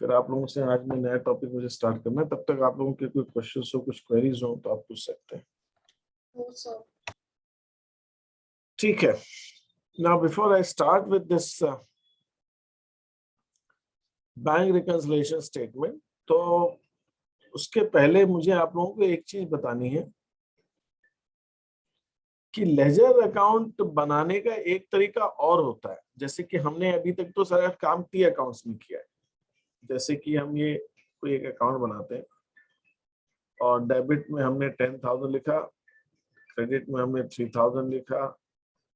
फिर आप लोगों से आज में नया टॉपिक मुझे स्टार्ट करना है। तब तक आप लोगों के कोई क्वेश्चन हो, कुछ क्वेरीज हो तो आप पूछ सकते हैं। ठीक है। Now before I start with this bank reconciliation statement, तो उसके पहले मुझे आप लोगों को एक चीज बतानी है कि लेजर अकाउंट बनाने का एक तरीका और होता है। जैसे कि हमने अभी तक तो सारा काम टी अकाउंट्स में किया है। जैसे कि हम ये कोई एक अकाउंट बनाते हैं और डेबिट में हमने 10,000 लिखा, क्रेडिट में हमने 3,000 लिखा,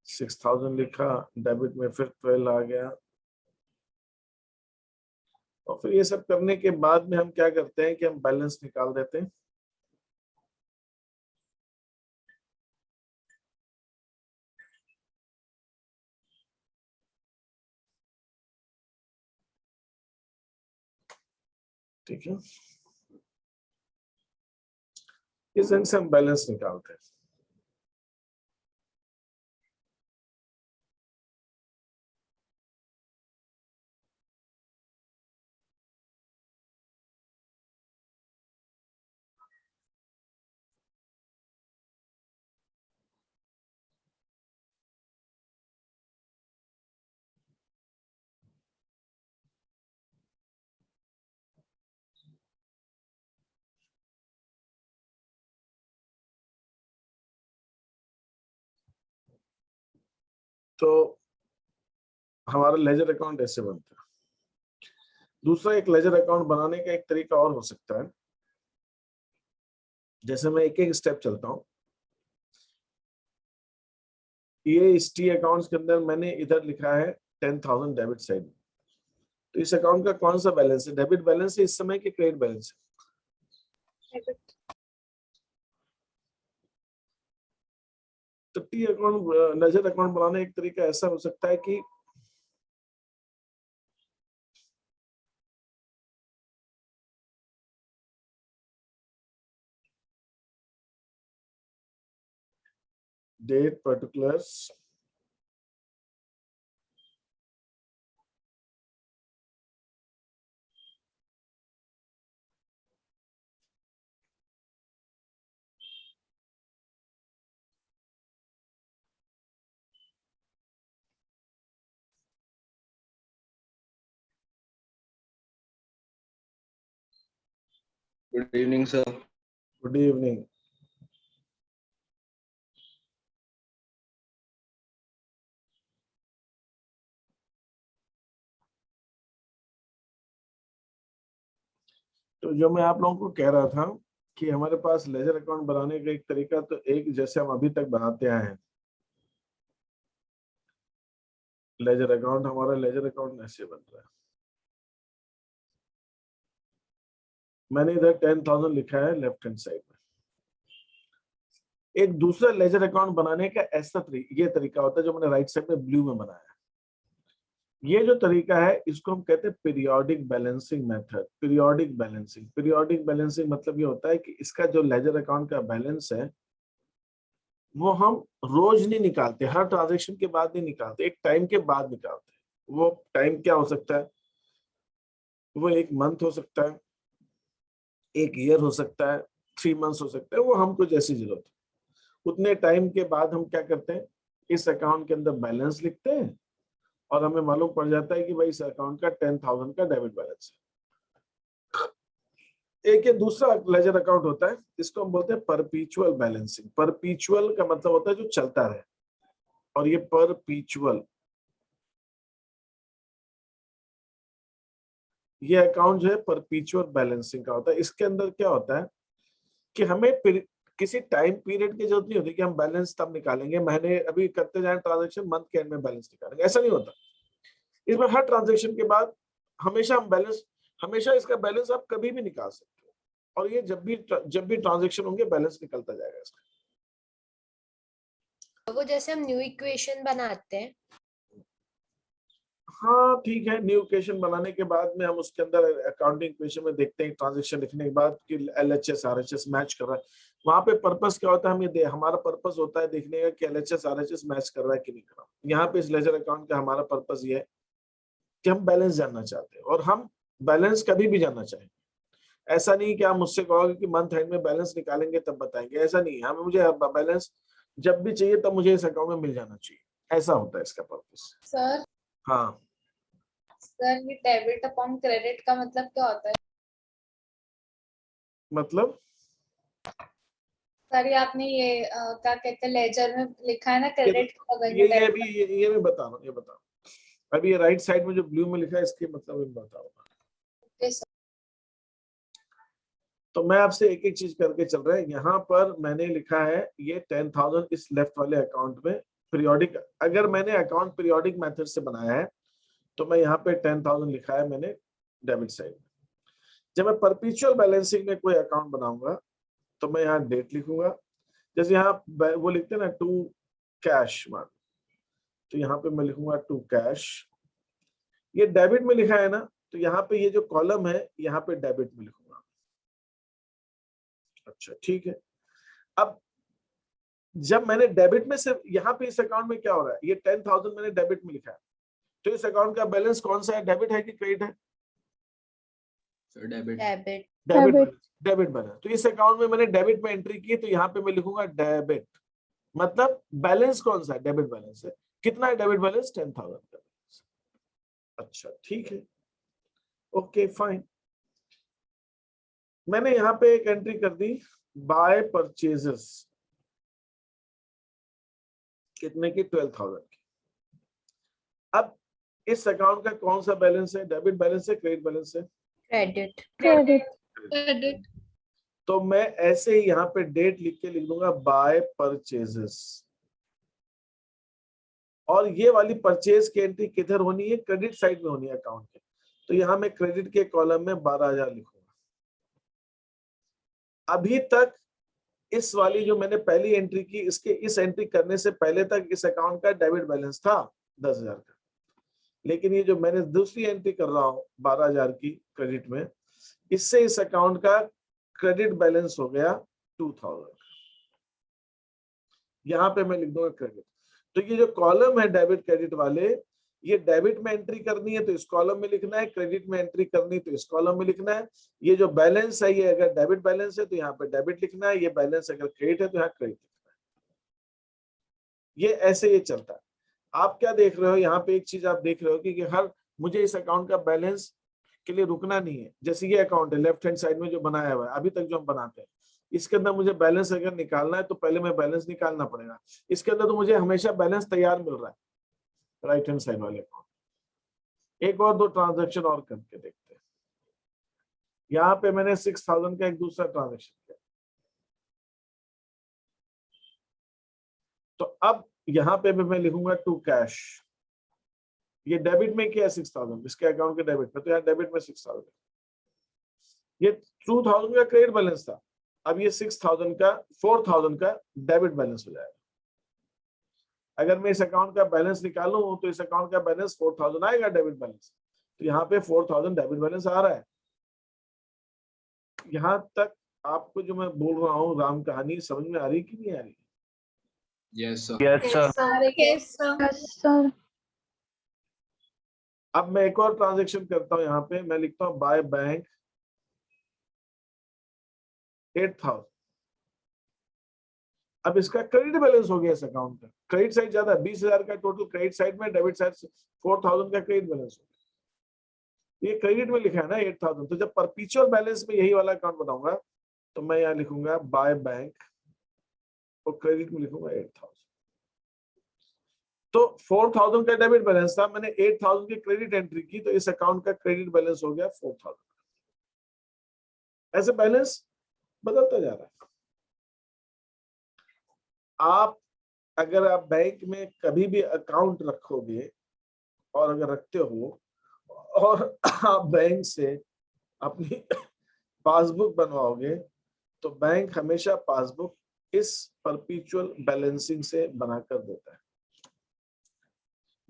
6,000 लिखा, डेबिट में फिर 12 आ गया। और फिर ये सब करने के बाद में हम क्या करते हैं कि हम बैलेंस निकाल देते हैं। ठीक है, इस ढंग से हम बैलेंस निकालते हैं। तो हमारा लेजर अकाउंट ऐसे बनता है। दूसरा, एक लेजर अकाउंट बनाने का एक तरीका और हो सकता है। जैसे मैं एक एक स्टेप चलता हूं। ये इस टी अकाउंट्स के अंदर मैंने इधर लिखा है 10,000 डेबिट साइड। तो इस अकाउंट का कौन सा बैलेंस है? डेबिट बैलेंस है इस समय कि क्रेडिट बैलेंस है? तो टी अकाउंट लेजर अकाउंट बनाने एक तरीका ऐसा हो सकता है कि date particulars good evening sir. Good evening. तो जो मैं आप लोगों को कह रहा था कि हमारे पास लेजर अकाउंट बनाने का एक तरीका, तो एक जैसे हम अभी तक बनाते आए हैं लेजर अकाउंट, हमारा लेजर अकाउंट ऐसे बन रहा है। मैंने इधर 10,000 लिखा है लेफ्ट हैंड साइड में। एक दूसरा लेजर अकाउंट बनाने का ऐसा ये तरीका होता है जो मैंने राइट साइड में ब्लू में बनाया। ये जो तरीका है इसको हम कहते हैं periodic balancing method. Periodic balancing मतलब ये होता है कि इसका जो लेजर अकाउंट का बैलेंस है वो हम रोज नहीं निकालते, हर ट्रांजेक्शन के बाद नहीं निकालते, एक टाइम के बाद निकालते हैं। वो टाइम क्या हो सकता है? वो एक मंथ हो सकता है, एक ईयर हो सकता है, 3 मंथ्स हो सकता है। वो हमको जैसी जरूरत है उतने टाइम के बाद हम क्या करते हैं, इस अकाउंट के अंदर बैलेंस लिखते हैं और हमें मालूम पड़ जाता है कि भाई इस अकाउंट का 10,000 का डेबिट बैलेंस है। एक ये दूसरा लेजर अकाउंट होता है, इसको हम बोलते हैं परपीचुअल बैलेंसिंग। परपीचुअल का मतलब होता है जो चलता रहे, और ये परपीचुअल, ये अकाउंट जो है परपीचुअल बैलेंसिंग का होता है। इसके अंदर क्या होता है कि हमें किसी टाइम पीरियड की जरूरत नहीं होती कि हम बैलेंस तब निकालेंगे, महीने अभी करते जाए ट्रांजेक्शन, मंथ के एंड में बैलेंस निकालेंगे, ऐसा नहीं होता। इसमें हर ट्रांजेक्शन के बाद हमेशा हम बैलेंस, हमेशा इसका बैलेंस आप कभी भी निकाल सकते हो, और ये जब भी ट्रांजेक्शन होंगे बैलेंस निकलता जाएगा इसका। वो जैसे हम न्यू इक्वेशन बनाते हैं। हाँ ठीक है, न्यू इक्वेशन बनाने के बाद में हम उसके अंदर अकाउंटिंग इक्वेशन में देखते हैं ट्रांजेक्शन लिखने के बाद कि LHS RHS मैच कर रहा है। वहां पे पर्पस क्या होता है, हमारा पर्पस होता है देखने का कि LHS RHS मैच कर रहा है कि नहीं कर रहा। यहाँ पे इस लेजर अकाउंट का हमारा पर्पस ये है कि हम बैलेंस जानना चाहते हैं, और हम बैलेंस कभी भी जानना चाहिए। ऐसा नहीं कि आप मुझसे कहोगे कि मंथ एंड में बैलेंस निकालेंगे तब बताएंगे, ऐसा नहीं है। हमें मुझे बैलेंस जब भी चाहिए तब मुझे इस अकाउंट में मिल जाना चाहिए, ऐसा होता है इसका पर्पस। सर हाँ सर ये डेबिट अपॉन क्रेडिट का मतलब क्या होता है? मतलब सर ये आपने ये क्या कहते हैं लेजर में लिखा है ना, ये क्रेडिट का बगल में ये डेबिट। भी ये मैं बता रहा हूँ, ये बता रहा हूँ। अभी ये राइट साइड में जो ब्लू में लिखा है इसके मतलब मैं बताऊंगा। Okay sir. तो मैं आपसे एक एक चीज करके चल रहा है। यहाँ पर मैंने लिखा है ये 10,000 इस लेफ्ट वाले अकाउंट में पीरियोडिक, अगर मैंने अकाउंट पीरियोडिक मेथड से बनाया है तो मैं यहाँ पे 10,000 लिखा है मैंने डेबिट साइड में। जब मैं परपेचुअल बैलेंसिंग में कोई अकाउंट बनाऊंगा तो मैं यहाँ डेट लिखूंगा। जैसे यहाँ वो लिखते हैं ना टू कैश मान, तो यहाँ पे मैं लिखूंगा टू कैश। ये डेबिट में लिखा है ना, तो यहाँ पे ये जो कॉलम है यहाँ पे डेबिट में लिखूंगा। अच्छा ठीक है। अब जब मैंने डेबिट में से यहाँ पे इस अकाउंट में क्या हो रहा है, ये 10,000 मैंने डेबिट में लिखा है, तो इस अकाउंट का बैलेंस कौन सा है, डेबिट है कि क्रेडिट है? Debit debit balance. तो इस अकाउंट में मैंने डेबिट में एंट्री की, तो यहाँ पे मैं लिखूंगा डेबिट, मतलब बैलेंस कौन सा है, डेबिट बैलेंस है। कितना है डेबिट बैलेंस? 10,000 का बैलेंस। अच्छा ठीक है, ओके फाइन। मैंने यहाँ पे एक एंट्री कर दी बाय परचेजेस, कितने की? 12,000 की। अब इस अकाउंट का कौन सा बैलेंस है, डेबिट बैलेंस है क्रेडिट बैलेंस है? क्रेडिट तो मैं ऐसे ही यहाँ पे डेट लिख के लिख दूंगा बाय परचेजेस, और ये वाली परचेज की एंट्री किधर होनी है? क्रेडिट साइड में होनी है अकाउंट के। तो यहाँ मैं क्रेडिट के कॉलम में 12,000 लिखूंगा। अभी तक इस वाली जो मैंने पहली एंट्री की, इसके इस एंट्री करने से पहले तक इस अकाउंट का डेबिट बैलेंस था 10,000 का, लेकिन ये जो मैंने दूसरी एंट्री कर रहा हूं 12,000 की क्रेडिट में, इससे इस अकाउंट का क्रेडिट बैलेंस हो गया 2,000। यहाँ पे मैं लिख दूंगा क्रेडिट। तो ये जो कॉलम है डेबिट क्रेडिट वाले, ये डेबिट में एंट्री करनी है तो इस कॉलम में लिखना है, क्रेडिट में एंट्री करनी तो इस कॉलम में लिखना है। ये जो बैलेंस है, ये अगर डेबिट बैलेंस है तो यहाँ पे डेबिट लिखना है, ये बैलेंस अगर क्रेडिट है तो यहाँ क्रेडिट लिखना है। ये ऐसे ये चलता है। आप क्या देख रहे हो यहाँ पे, एक चीज आप देख रहे हो कि हर मुझे इस अकाउंट का बैलेंस के लिए रुकना नहीं है। जैसे ये अकाउंट है लेफ्ट हैंड साइड में जो बनाया हुआ है अभी तक जो हम बनाते हैं, इसके अंदर मुझे बैलेंस अगर निकालना है तो पहले मैं बैलेंस निकालना पड़ेगा। इसके अंदर तो मुझे हमेशा बैलेंस तैयार मिल रहा है राइट हैंड साइड वाले अकाउंट। एक और दो ट्रांजैक्शन और करके देखते हैं। यहाँ पे मैंने 6,000 का एक दूसरा ट्रांजैक्शन किया, तो अब यहाँ पे मैं लिखूंगा टू कैश। ये डेबिट में किया 6,000, इसके अकाउंट के डेबिट में, तो यहाँ डेबिट में 6,000। ये 2,000 का क्रेडिट बैलेंस था, अब ये 6,000 का 4,000 का डेबिट बैलेंस हो जाएगा। अगर मैं इस अकाउंट का बैलेंस निकालूं तो इस अकाउंट का बैलेंस 4,000 आएगा डेबिट बैलेंस, तो यहाँ पे 4,000 डेबिट बैलेंस आ रहा है। यहाँ तक आपको जो मैं बोल रहा हूँ राम कहानी समझ में आ रही कि नहीं आ रही? Yes sir. अब मैं एक और ट्रांजेक्शन करता हूँ, यहाँ पे मैं लिखता हूँ बाय बैंक 8,000। अब इसका क्रेडिट बैलेंस हो गया इस अकाउंट का, क्रेडिट साइड ज्यादा है, 20,000 का टोटल क्रेडिट साइड में, डेबिट साइड 4,000 का क्रेडिट बैलेंस हो गया। ये क्रेडिट में लिखा है ना 8,000, तो जब परपेचुअल बैलेंस में यही वाला अकाउंट बनाऊंगा तो मैं यहाँ लिखूंगा बाय बैंक और क्रेडिट में लिखूंगा 8,000। तो 4,000 का डेबिट बैलेंस था, मैंने 8,000 की क्रेडिट एंट्री की, तो इस अकाउंट का क्रेडिट बैलेंस हो गया 4,000। ऐसे बैलेंस बदलता जा रहा है। आप अगर आप बैंक में कभी भी अकाउंट रखोगे और अगर रखते हो और आप बैंक से अपनी पासबुक बनवाओगे, तो बैंक हमेशा पासबुक इस परपेचुअल बैलेंसिंग से बनाकर देता है।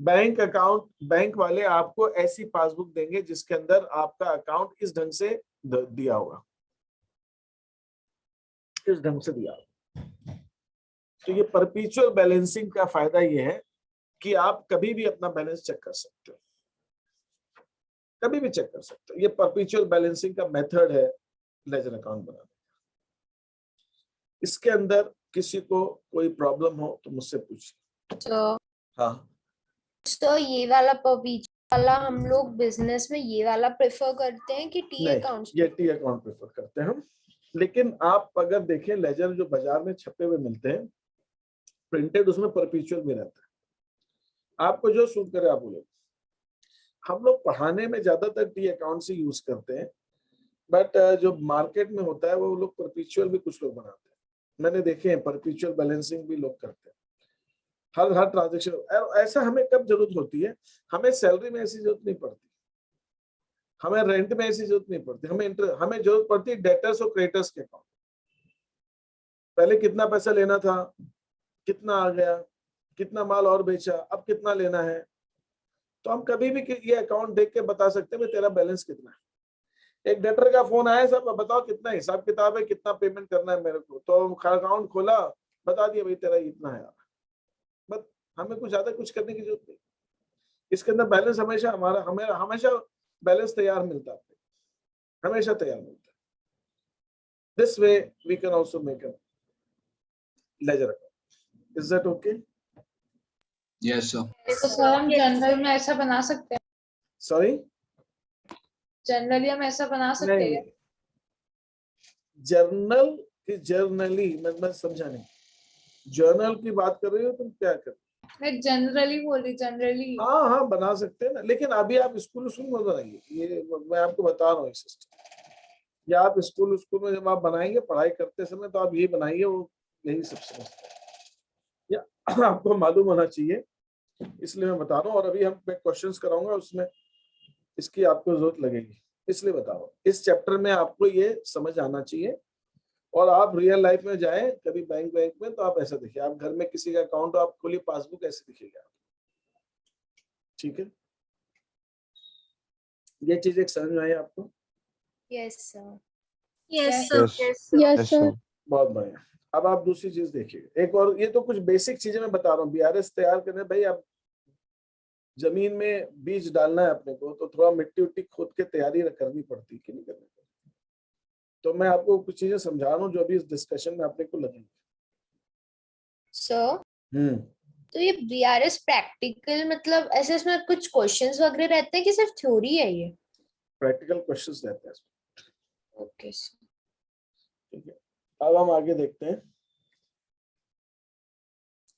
बैंक अकाउंट, बैंक वाले आपको ऐसी पासबुक देंगे जिसके अंदर आपका अकाउंट इस ढंग से दिया होगा, इस ढंग से दिया होगा। तो ये परपेचुअल बैलेंसिंग का फायदा ये है कि आप कभी भी अपना बैलेंस चेक कर सकते हो। कभी भी चेक कर सकते हो। ये परपेचुअल बैलेंसिंग का मेथड है लेजर अकाउंट बनाने। इसके अंदर किसी को कोई प्रॉब्लम हो तो मुझसे पूछिए। तो हाँ ये वाला परपीचुअल वाला हम लोग बिजनेस में ये वाला प्रेफर करते हैं कि टी नहीं, अकाउंट्स? ये टी अकाउंट प्रेफर करते हैं हम। लेकिन आप अगर देखें लेजर जो बाजार में छपे हुए मिलते हैं प्रिंटेड, उसमें परपेचुअल भी रहता है। आपको जो सूट करे आप बोलो। हम लोग पढ़ाने में ज्यादातर टी अकाउंट से यूज करते हैं, बट जो मार्केट में होता है वो लोग परपेचुअल भी कुछ लोग बनाते हैं। मैंने देखे हैं परपेचुअल बैलेंसिंग भी लोग करते हैं। हर ट्रांजेक्शन ऐसा हमें कब जरूरत होती है? हमें सैलरी में ऐसी जरूरत नहीं पड़ती, हमें रेंट में ऐसी जरूरत नहीं पड़ती, हमें जरूरत पड़ती है डेटर्स और क्रेडिटर्स के अकाउंट। पहले कितना पैसा लेना था, कितना आ गया, कितना माल और बेचा, अब कितना लेना है। तो हम कभी भी ये अकाउंट देख के बता सकते हैं तेरा बैलेंस कितना है। एक डेटर का फोन आया, सब बताओ कितना हिसाब किताब है, कितना पेमेंट करना है मेरे को, तो अकाउंट खोला, बता दिया भाई तेरा इतना है। बस हमें कुछ ज्यादा कुछ करने की जरूरत नहीं। इसके अंदर बैलेंस हमेशा हमें हमेशा बैलेंस तैयार मिलता है, हमेशा तैयार मिलता है। This way we can also make a ledger account. Is that okay? Yes sir. तो सर हम जनरल में ऐसा बना सकते हैं? सॉरी, जनरली हम ऐसा बना सकते नहीं, हैं? जर्नल की जर्नली मैं समझा नहीं। जर्नल की बात कर रही हो तुम? क्या कर? मैं जनरली बोल रही, जनरली। हाँ हाँ बना सकते हैं ना, लेकिन अभी आप स्कूल में बनाइए। ये मैं आपको बता रहा हूँ सिस्टम। या आप स्कूल में जब आप बनाएंगे पढ़ाई करते समय, तो आप यही बनाइए, वो यही सब समझते हैं। या आपको मालूम होना चाहिए, इसलिए मैं बता रहा हूँ। और अभी मैं क्वेश्चंस कराऊंगा, उसमें इसकी आपको जरूरत लगेगी, इसलिए बता रहा हूँ। इस चैप्टर में आपको ये समझ आना चाहिए। और आप रियल लाइफ में जाएं कभी बैंक में, तो आप ऐसा देखिए, आप घर में किसी का अकाउंट हो, आप खोलिए पासबुक, ऐसे दिखेगा। ठीक है, ये चीज एक समझ में आई आपको? Yes sir. Yes yes sir. बहुत बढ़िया। अब आप दूसरी चीज देखिए, एक और, ये तो कुछ बेसिक चीजें मैं बता रहा हूँ। बीआरएस तैयार करने भाई, आप जमीन में बीज डालना है अपने को, तो थोड़ा मिट्टी उट्टी खोद के तैयारी करनी पड़ती है कि नहीं करनी पड़ती? तो मैं आपको कुछ चीजें समझा रहा हूँ जो अभी इस डिस्कशन में अपने को लगेंगे। सर तो ये बीआरएस प्रैक्टिकल मतलब ऐसे इसमें कुछ क्वेश्चंस वगैरह रहते हैं कि सिर्फ थ्योरी है ये? प्रैक्टिकल क्वेश्चंस रहते हैं। Okay sir. ठीक है, अब हम आगे देखते हैं।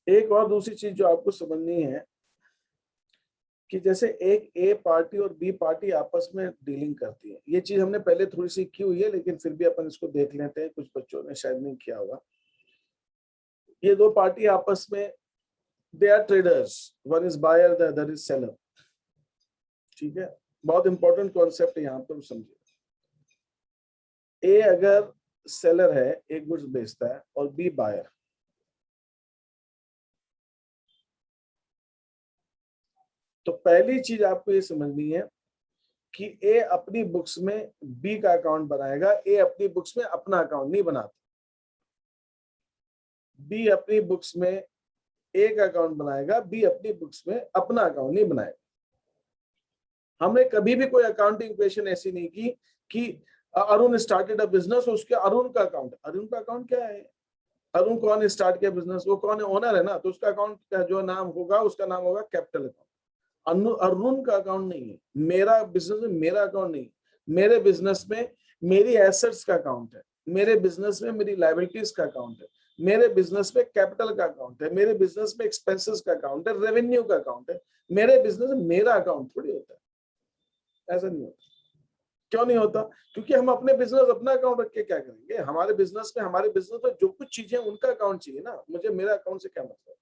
एक और दूसरी चीज जो आपको समझनी है कि जैसे एक ए पार्टी और बी पार्टी आपस में डीलिंग करती है। ये चीज हमने पहले थोड़ी सी की हुई है, लेकिन फिर भी अपन इसको देख लेते हैं, कुछ बच्चों ने शायद नहीं किया होगा। ये दो पार्टी आपस में, they are traders, one is buyer the other is seller. ठीक है, बहुत इंपॉर्टेंट कॉन्सेप्ट है यहाँ पर समझिए। ए अगर सेलर है, एक गुड्स बेचता है, और बी बायर, तो पहली चीज आपको ये समझनी है कि ए अपनी बुक्स में बी का अकाउंट बनाएगा। ए अपनी बुक्स में अपना अकाउंट नहीं बनाता। बी अपनी बुक्स में ए का अकाउंट बनाएगा, बी अपनी बुक्स में अपना अकाउंट नहीं बनाएगा। हमने कभी भी कोई अकाउंटिंग इक्वेशन ऐसी नहीं की कि अरुण स्टार्टेड अ बिजनेस, उसके अरुण का अकाउंट, अरुण का अकाउंट क्या है? अरुण कौन स्टार्ट किया बिजनेस? वो कौन है? ओनर है ना, तो उसका अकाउंट का जो नाम होगा, उसका नाम होगा कैपिटल अकाउंट। अरुण का अकाउंट नहीं है। मेरा बिजनेस में मेरा अकाउंट नहीं, मेरे बिजनेस में मेरी एसेट्स का अकाउंट है, मेरे बिजनेस में मेरी लायबिलिटीज का अकाउंट है, मेरे बिजनेस में कैपिटल का अकाउंट है, मेरे बिजनेस में एक्सपेंसेस का अकाउंट है, रेवेन्यू का अकाउंट है। मेरे बिजनेस में मेरा अकाउंट थोड़ी होता है, ऐसा नहीं होता। क्यों नहीं होता? क्योंकि हम अपने बिजनेस अपना अकाउंट रख के क्या करेंगे? हमारे बिजनेस में जो कुछ चीजें उनका अकाउंट चाहिए ना, मुझे मेरा अकाउंट से क्या मतलब?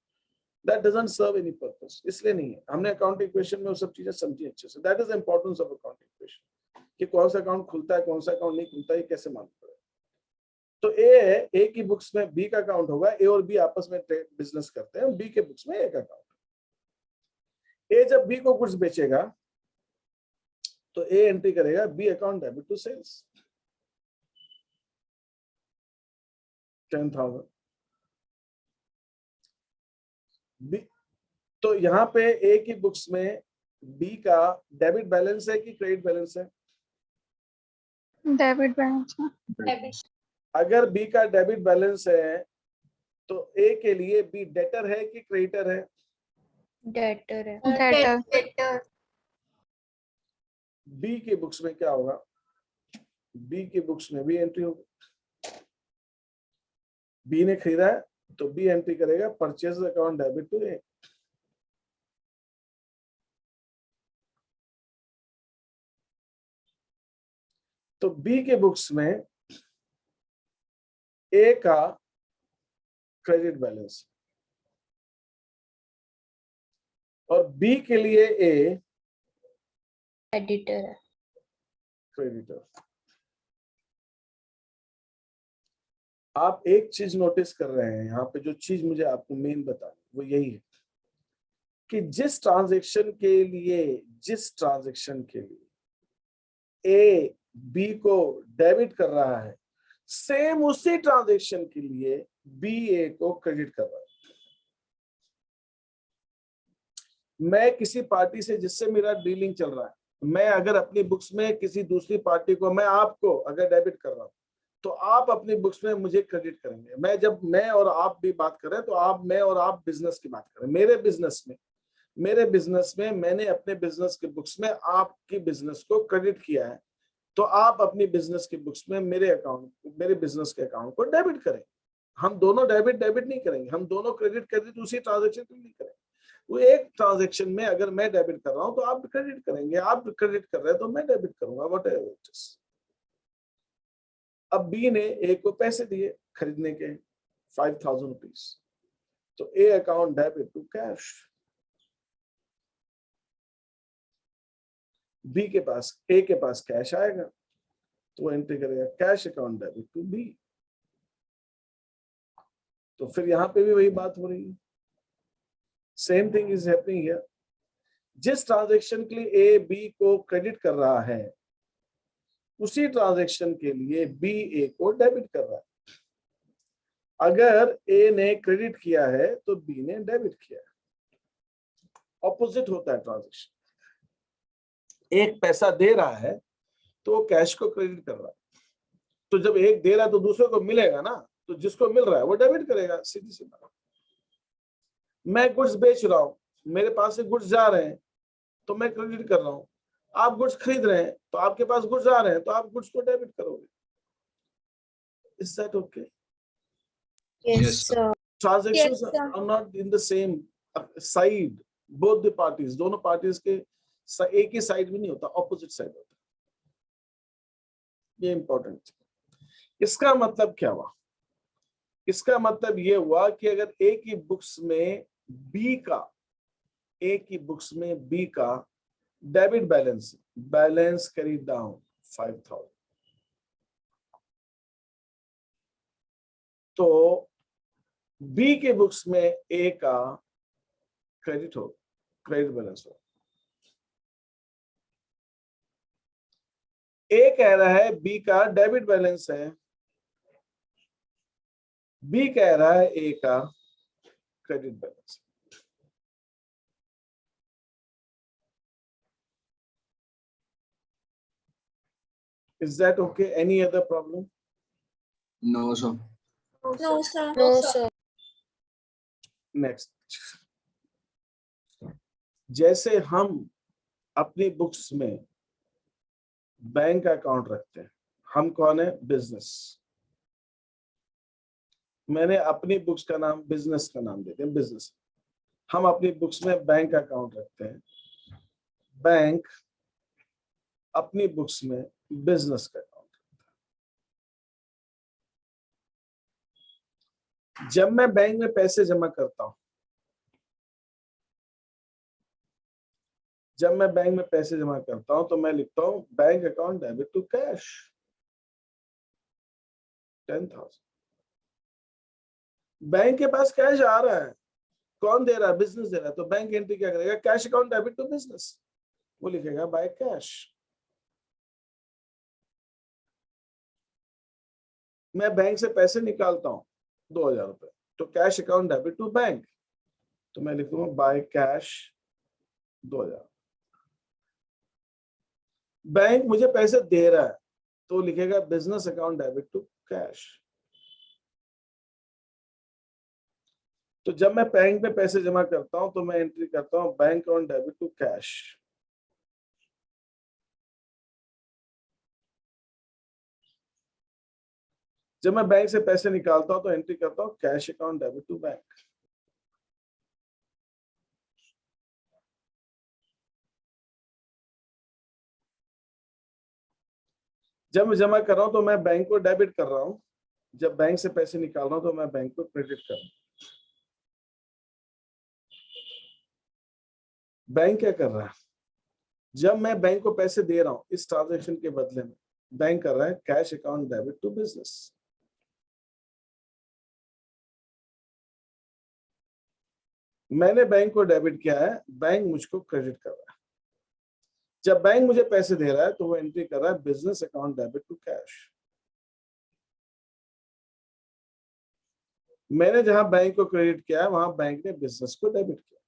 That doesn't serve any purpose. इसलिए नहीं है। हमने अकाउंटिंग इक्वेशन में वो सब चीजें समझी अच्छे से। That is the importance of accounting equation, कि कौन सा अकाउंट खुलता है, कौन सा अकाउंट नहीं खुलता है, कैसे मालूम पड़ेगा? तो ए है, ए की बुक्स में बी का अकाउंट होगा। ए और बी आपस में बिजनेस करते हैं, बी के बुक्स में ए का अकाउंट। ए जब बी को गुड्स बेचेगा तो ए एंट्री करेगा, B account debit to sales 10,000। तो यहाँ पे ए की बुक्स में बी का डेबिट बैलेंस है कि क्रेडिट बैलेंस है? डेबिट बैलेंस है। डेबिट अगर बी का डेबिट बैलेंस है तो ए के लिए बी डेटर है कि क्रेडिटर है? डेटर है। डेटर। बी के बुक्स में क्या होगा? बी के बुक्स में भी एंट्री होगी। बी ने खरीदा है तो बी एंट्री करेगा परचेज अकाउंट डेबिट टू ए। तो बी के बुक्स में ए का क्रेडिट बैलेंस और बी के लिए ए एडिटर है। क्रेडिटर। आप एक चीज नोटिस कर रहे हैं यहाँ पे, जो चीज मुझे आपको मेन बतानी वो यही है कि जिस ट्रांजैक्शन के लिए ए बी को डेबिट कर रहा है, सेम उसी ट्रांजैक्शन के लिए बी ए को क्रेडिट कर रहा है। मैं किसी पार्टी से जिससे मेरा डीलिंग चल रहा है, मैं अगर अपनी बुक्स में किसी दूसरी पार्टी को, मैं आपको अगर डेबिट कर रहा हूं तो आप अपनी बुक्स में मुझे क्रेडिट करेंगे। मैं और आप भी बात कर रहे हैं तो मैं और आप बिजनेस की बात करें। मेरे बिजनेस में मैंने अपने बिजनेस के बुक्स में आपकी बिजनेस को क्रेडिट किया है, तो आप अपनी बिजनेस के बुक्स में मेरे बिजनेस के अकाउंट को डेबिट करें। हम दोनों डेबिट नहीं करेंगे, हम दोनों क्रेडिट उसी ट्रांजेक्शन के लिए करेंगे। वो एक ट्रांजैक्शन में अगर मैं डेबिट कर रहा हूं तो आप क्रेडिट करेंगे, आप क्रेडिट कर रहे हैं तो मैं डेबिट करूंगा, वट एवर इट इज। अब बी ने ए को पैसे दिए खरीदने के 5,000 रुपीज, तो A account debit to cash. A के पास कैश आएगा तो वो एंट्री करेगा cash account debit to B. तो फिर यहां पे भी वही बात हो रही है, same thing is happening here. जिस ट्रांजैक्शन के लिए ए बी को क्रेडिट कर रहा है, उसी ट्रांजैक्शन के लिए बी ए को डेबिट कर रहा है। अगर ए ने क्रेडिट किया है तो बी ने डेबिट किया है, ऑपोजिट होता है ट्रांजैक्शन। एक पैसा दे रहा है तो वो कैश को क्रेडिट कर रहा है, तो जब एक दे रहा है तो दूसरे को मिलेगा ना, तो जिसको मिल रहा है वो डेबिट करेगा, सीधी सी बात। मैं गुड्स बेच रहा हूं, मेरे पास से गुड्स जा रहे हैं तो मैं क्रेडिट कर रहा हूं। आप गुड्स खरीद रहे हैं तो आपके पास गुड्स आ रहे हैं तो आप गुड्स को डेबिट करोगे। Is that okay? Yes sir. Transactions Yes, sir. are not in the same side, both the parties, दोनों पार्टीज के एक ही साइड में नहीं होता, ऑपोजिट साइड होता है। ये इंपॉर्टेंट। इसका मतलब क्या हुआ? इसका मतलब ये हुआ कि अगर ए की बुक्स में बी का डेबिट बैलेंस कैरी डाउन 5,000, तो बी के बुक्स में ए का क्रेडिट बैलेंस हो। ए कह रहा है बी का डेबिट बैलेंस है, बी कह रहा है ए का credit balance. Is that okay? Any other problem? No, sir. No, sir. No sir. Next. जैसे हम अपनी बुक्स में बैंक अकाउंट रखते हैं, हम कौन है? बिजनेस। मैंने अपनी बुक्स का नाम बिजनेस का नाम देते हैं, बिजनेस। हम अपनी बुक्स में बैंक अकाउंट रखते हैं, बैंक अपनी बुक्स में बिजनेस का अकाउंट रखता है। जब मैं बैंक में पैसे जमा करता हूं, तो मैं लिखता हूं bank account debit to cash 10,000। Bank के पास कैश आ रहा है, कौन दे रहा है? बिजनेस दे रहा है, तो बैंक एंट्री क्या करेगा? Cash account debit to business, वो लिखेगा बाय कैश। मैं बैंक से पैसे निकालता हूं 2,000 रुपए, तो cash account debit to bank, तो मैं लिखूंगा बाय कैश 2,000। बैंक मुझे पैसे दे रहा है तो लिखेगा business account debit to cash. तो जब मैं बैंक में पैसे जमा करता हूं तो मैं एंट्री करता हूं bank account debit to cash. जब मैं बैंक से पैसे निकालता हूं तो एंट्री करता हूं cash account debit to bank. जब मैं जमा कर रहा हूं तो मैं बैंक को डेबिट कर रहा हूं, जब बैंक से पैसे निकाल रहा हूं तो मैं बैंक को क्रेडिट कर रहा हूं। बैंक क्या कर रहा है, जब मैं बैंक को पैसे दे रहा हूं इस ट्रांजैक्शन के बदले में, बैंक कर रहा है cash account debit to business. मैंने बैंक को डेबिट किया है, बैंक मुझको क्रेडिट कर रहा है। जब बैंक मुझे पैसे दे रहा है तो वो एंट्री कर रहा है business account debit to cash. मैंने जहां बैंक को क्रेडिट किया है वहां बैंक ने बिजनेस को डेबिट किया।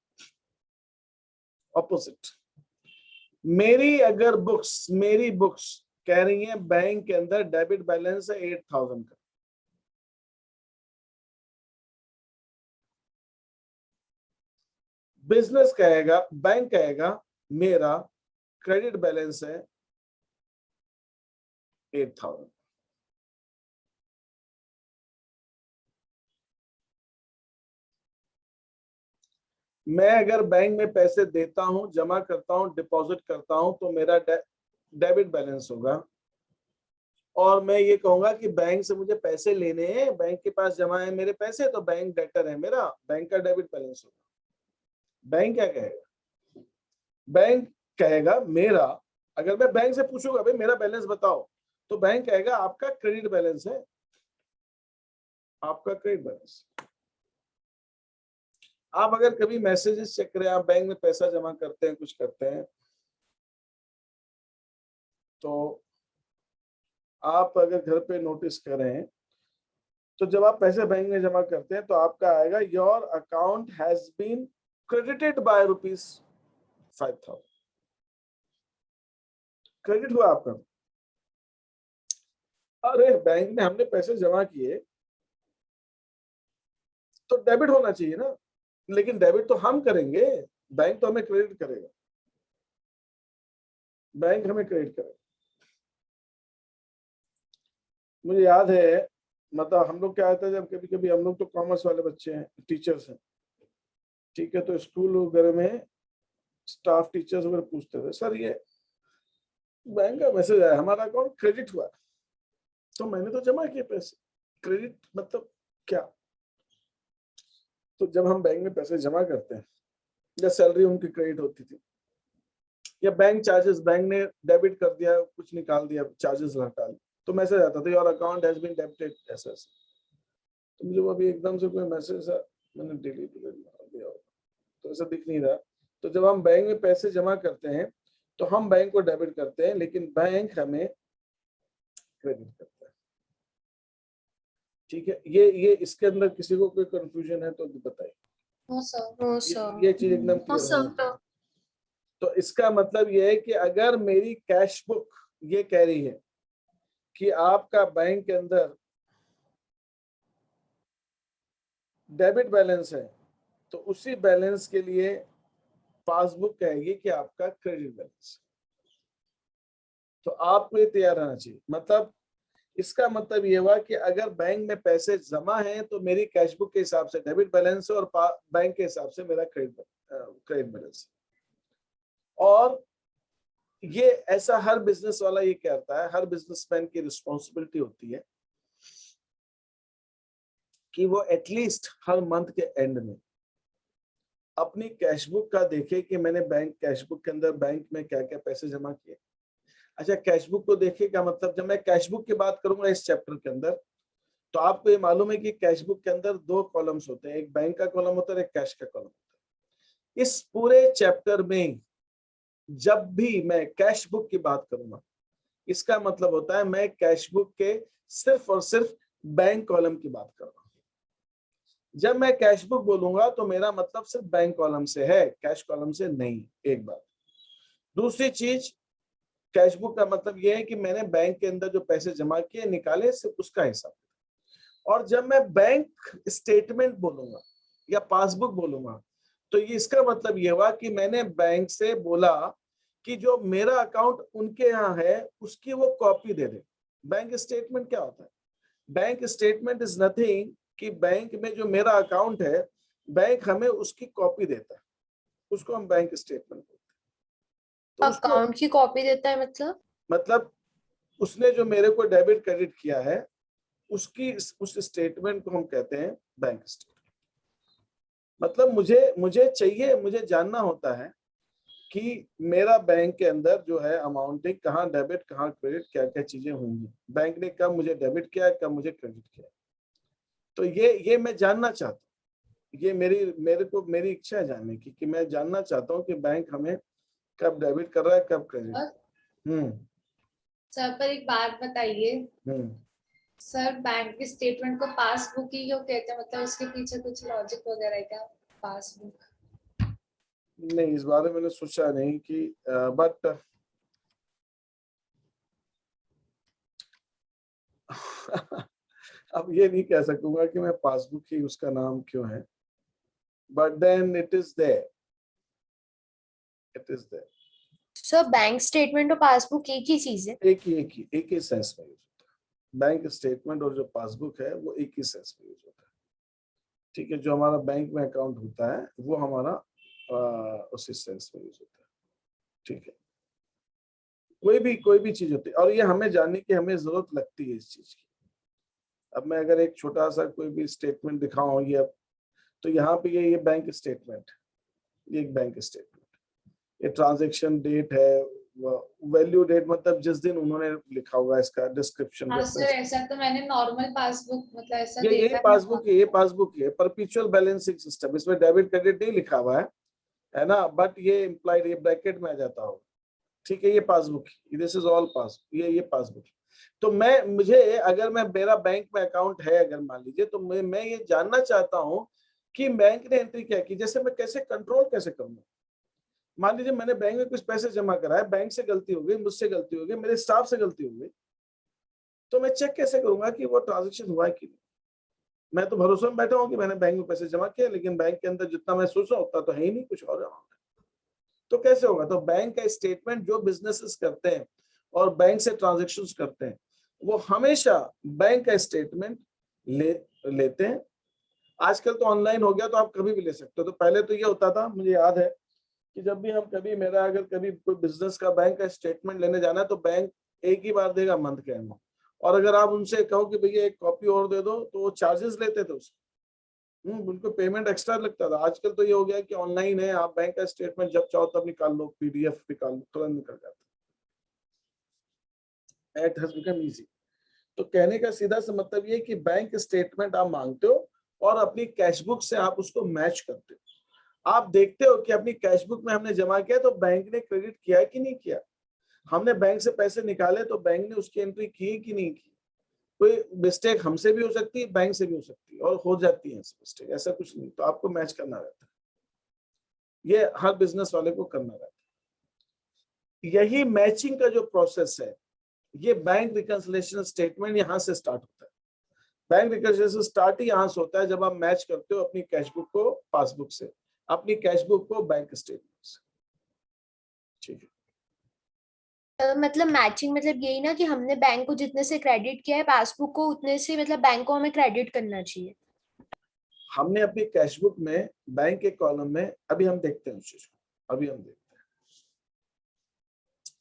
ऑपोजिट। मेरी बुक्स कह रही है बैंक के अंदर डेबिट बैलेंस है 8000 का, बिजनेस कहेगा, बैंक कहेगा मेरा क्रेडिट बैलेंस है 8000। मैं अगर बैंक में पैसे देता हूं, जमा करता हूं, डिपॉजिट करता हूं तो मेरा डेबिट बैलेंस होगा, और मैं ये कहूंगा कि बैंक से मुझे पैसे लेने हैं, बैंक के पास जमा है मेरे पैसे, तो बैंक डेटर है मेरा, बैंक का डेबिट बैलेंस होगा। बैंक क्या कहेगा, बैंक कहेगा मेरा, अगर मैं बैंक से पूछूंगा भाई मेरा बैलेंस बताओ, तो बैंक कहेगा आपका क्रेडिट बैलेंस है, आपका क्रेडिट बैलेंस। आप अगर कभी मैसेजेस चेक करें, आप बैंक में पैसा जमा करते हैं, कुछ करते हैं, तो आप अगर घर पे नोटिस करें तो जब आप पैसे बैंक में जमा करते हैं तो आपका आएगा your account has been credited by ₹5000। Credit हुआ आपका। अरे बैंक में हमने पैसे जमा किए तो डेबिट होना चाहिए ना, लेकिन डेबिट तो हम करेंगे, बैंक तो हमें क्रेडिट करेगा, बैंक हमें क्रेडिट करेगा। मुझे याद है, मतलब हम लोग क्या होता है, जब कभी कभी हम लोग तो कॉमर्स वाले बच्चे हैं, टीचर्स हैं, ठीक है, तो स्कूल वगैरह में स्टाफ टीचर्स वगैरह पूछते थे सर ये बैंक का मैसेज आया हमारा अकाउंट क्रेडिट हुआ, तो मैंने तो जमा किए पैसे, क्रेडिट मतलब क्या। तो जब हम बैंक में पैसे जमा करते हैं या सैलरी उनकी क्रेडिट होती थी, या बैंक चार्जेस, बैंक ने डेबिट कर दिया, कुछ निकाल दिया, चार्जेस हटा दिए, तो मैसेज आता था your account has been debited ऐसा। तो मुझे वो अभी एकदम से कोई मैसेज मैंने डिलीट कर दिया, तो ऐसा दिख नहीं रहा। तो जब हम बैंक में पैसे जमा करते हैं तो हम बैंक को डेबिट करते हैं, लेकिन बैंक हमें क्रेडिट करता है। ठीक है, ये इसके अंदर किसी को कोई कंफ्यूजन है तो बताइए। No sir. ये चीज एकदम क्लियर है। तो इसका मतलब ये है कि अगर मेरी कैश बुक ये कह रही है कि आपका बैंक के अंदर डेबिट बैलेंस है, तो उसी बैलेंस के लिए पासबुक कहेगी कि आपका क्रेडिट बैलेंस। तो आपको ये तैयार रहना चाहिए। मतलब इसका मतलब ये हुआ कि अगर बैंक में पैसे जमा हैं तो मेरी कैश बुक के हिसाब से डेबिट बैलेंस है और बैंक के हिसाब से मेरा क्रेडिट बैलेंस है। और ये ऐसा हर बिजनेस वाला ये कहता है, हर बिजनेसमैन की रिस्पॉन्सिबिलिटी होती है कि वो एटलीस्ट हर मंथ के एंड में अपनी कैश बुक का देखे कि मैंने बैंक कैश बुक के अंदर बैंक में क्या क्या पैसे जमा किए। अच्छा, कैश बुक को देखे का मतलब, जब मैं कैश बुक की बात करूंगा इस चैप्टर के अंदर, तो आपको ये मालूम है कि कैश बुक के अंदर 2 कॉलम्स होते हैं, एक बैंक का कॉलम होता है, एक कैश का कॉलम होता है। इस पूरे चैप्टर में जब भी मैं कैश बुक की बात करूंगा, इसका मतलब होता है मैं कैश बुक के सिर्फ और सिर्फ बैंक कॉलम की बात कर रहा हूं। जब मैं कैश बुक बोलूंगा तो मेरा मतलब सिर्फ बैंक कॉलम से है, कैश कॉलम से नहीं। एक बात। दूसरी चीज, कैशबुक का मतलब ये है कि मैंने बैंक के अंदर जो पैसे जमा किए निकाले, सिर्फ उसका हिसाब। और जब मैं बैंक स्टेटमेंट बोलूंगा या पासबुक बोलूंगा, तो ये इसका मतलब ये हुआ कि मैंने बैंक से बोला कि जो मेरा अकाउंट उनके यहाँ है उसकी वो कॉपी दे दे। बैंक स्टेटमेंट क्या होता है? बैंक स्टेटमेंट इज नथिंग कि बैंक में जो मेरा अकाउंट है, बैंक हमें उसकी कॉपी देता है, उसको हम बैंक स्टेटमेंट बोलते हैं। तो उसको अकाउंट की कॉपी देता है मतलब उसने जो मेरे को डेबिट क्रेडिट किया है उसकी उस स्टेटमेंट को हम कहते हैं बैंक स्टेटमेंट। मतलब मुझे चाहिए, मुझे जानना होता है कि मेरा बैंक के अंदर जो है अमाउंटिंग कहाँ डेबिट कहाँ क्रेडिट, क्या क्या चीजें होंगी, बैंक ने कब मुझे डेबिट किया है, कब मुझे क्रेडिट किया है। तो ये मैं जानना चाहता हूँ। ये मेरी इच्छा है जानने की, कि मैं जानना चाहता हूँ कि बैंक हमें कब डेबिट कर रहा है, कब क्रेडिट। और सर पर एक बात बताइए, सर बैंक की स्टेटमेंट को पासबुक ही क्यों कहते हैं? मतलब उसके पीछे कुछ लॉजिक वगैरह है क्या? पासबुक नहीं, इस बारे में मैंने सोचा नहीं कि बट अब ये नहीं कह सकूंगा कि मैं पासबुक ही उसका नाम क्यों है, but then it is there, it is there. Sir bank statement और पासबुक एक ही चीज है? एक ही सेंस में यूज होता है। बैंक स्टेटमेंट और जो पासबुक है वो एक ही सेंस में यूज होता है। ठीक है, जो हमारा बैंक में अकाउंट होता है वो हमारा उसी सेंस में यूज होता है। ठीक है, कोई भी चीज होती है, और ये हमें जानने की हमें जरूरत लगती है इस चीज की। अब मैं अगर एक छोटा सा कोई भी स्टेटमेंट दिखाऊं, ये तो यहाँ पे ये बैंक स्टेटमेंट, ये एक बैंक स्टेटमेंट, ये ट्रांजैक्शन डेट है, वैल्यू डेट मतलब जिस दिन उन्होंने लिखा होगा, इसका डिस्क्रिप्शन। हाँ सर, ऐसा तो मैंने नॉर्मल पासबुक मतलब ऐसा ये देखा ये पासबुक है, परपेचुअल बैलेंसिंग सिस्टम। इसमें डेबिट क्रेडिट नहीं लिखा हुआ है ना, बट ये इम्प्लाइड, ये ब्रैकेट में आ जाता होगा। ठीक है, ये passbook, this is all passbook, ये पासबुक। तो मुझे अगर मैं मेरा बैंक में अकाउंट है, अगर मान लीजिए, तो मैं ये जानना चाहता हूँ कि बैंक ने एंट्री क्या की। जैसे मैं कैसे कंट्रोल कैसे करूंगा? मान लीजिए मैंने बैंक में कुछ पैसे जमा कराए, बैंक से गलती हो गई, मुझसे गलती हो गई, मेरे स्टाफ से गलती हो गई, तो मैं चेक कैसे करूंगा कि वो ट्रांजेक्शन हुआ है कि नहीं? मैं तो भरोसे में बैठा हूँ कि मैंने बैंक में पैसे जमा किए, लेकिन बैंक के अंदर जितना मैं सोच रहा उतना तो है ही नहीं, कुछ और अमाउंट है। तो कैसे होगा? तो बैंक का स्टेटमेंट, जो बिजनेसेस करते हैं और बैंक से ट्रांजेक्शन्स करते हैं, वो हमेशा बैंक का स्टेटमेंट लेते हैं। आजकल तो ऑनलाइन हो गया, तो आप कभी भी ले सकते हो। तो पहले तो ये होता था, मुझे याद है कि जब भी हम कभी मेरा अगर कभी कोई बिजनेस का बैंक का स्टेटमेंट लेने जाना है, तो बैंक एक ही बार देगा मंथ के एंड में। और अगर आप उनसे कहो कि भैया एक कॉपी और दे दो, तो वो चार्जेस लेते थे उसके। उनको पेमेंट एक्स्ट्रा लगता था। आजकल तो ये हो गया कि ऑनलाइन है, आप बैंक का स्टेटमेंट जब चाहो तब निकाल लो, पीडीएफ निकाल लो, तुरंत निकल जाता है। It has become easy. तो कहने का सीधा सा मतलब ये कि बैंक स्टेटमेंट आप मांगते हो और अपनी कैशबुक से आप उसको मैच करते हो। आप देखते हो कि अपनी कैशबुक में हमने जमा किया तो बैंक ने क्रेडिट किया है कि नहीं किया। हमने बैंक से पैसे निकाले तो बैंक ने उसकी एंट्री की कि नहीं की। कोई मिस्टेक हमसे भी हो सकती है, बैंक से भी हो सकती है, और हो जाती है मिस्टेक, ऐसा कुछ नहीं। तो आपको मैच करना रहता है, ये हर बिजनेस वाले को करना रहता है। यही मैचिंग का जो प्रोसेस है, ये बैंक रिकंसिलिएशन स्टेटमेंट यहाँ से स्टार्ट होता है। बैंक रिकंसिलिएशन स्टार्ट ही यहाँ से होता है, जब आप मैच करते हो अपनी कैशबुक को पासबुक से, अपनी कैशबुक को बैंक स्टेटमेंट से। ठीक है, मतलब मैचिंग मतलब यही ना कि हमने बैंक को जितने से क्रेडिट किया है पासबुक को उतने से मतलब बैंक को हमें क्रेडिट करना चाहिए। हमने अपनी कैशबुक में बैंक के कॉलम में, अभी हम देखते हैं उस चीज को, अभी हम देखते हैं।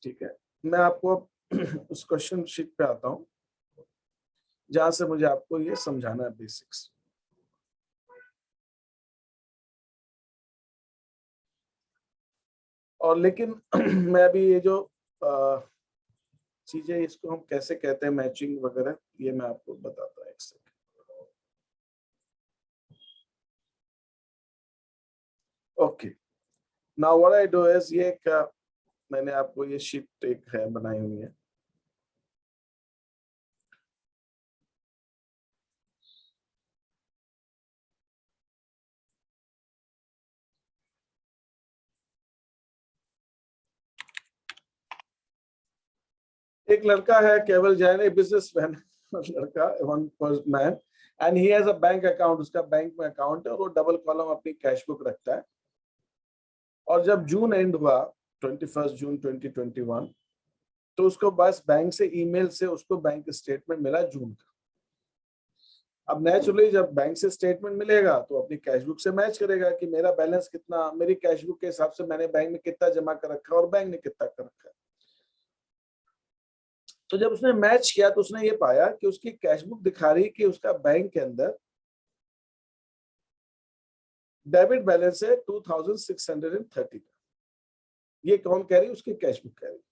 ठीक है, मैं आपको उस क्वेश्चन शीट पे आता हूं जहां से मुझे आपको ये समझाना है बेसिक्स। और लेकिन मैं अभी ये जो चीजें, इसको हम कैसे कहते हैं मैचिंग वगैरह, ये मैं आपको बताता हूँ एक second. Okay, now what I do is, ये क्या मैंने आपको ये शीट एक है बनाई हुई है। एक लड़का है केवल जैन, ए बिजनेसमैन लड़का, one man, and he has a bank account, उसका बैंक में अकाउंट है और वो डबल कॉलम अपनी कैश बुक रखता है। और जब जून एंड हुआ 21 जून 2021, तो उसको बस बैंक से ईमेल से उसको बैंक स्टेटमेंट मिला जून का। अब नेचुरली जब बैंक से स्टेटमेंट मिलेगा तो अपनी कैश बुक से मैच करेगा कि मेरा बैलेंस कितना, मेरी कैश बुक के हिसाब से मैंने बैंक में कितना जमा कर रखा है और बैंक ने कितना कर रखा है। तो जब उसने मैच किया तो उसने ये पाया कि उसकी कैश बुक दिखा रही कि उसका बैंक के अंदर डेबिट बैलेंस है 2630 का। ये कौन कह रही है? उसकी कैश बुक कह रही है।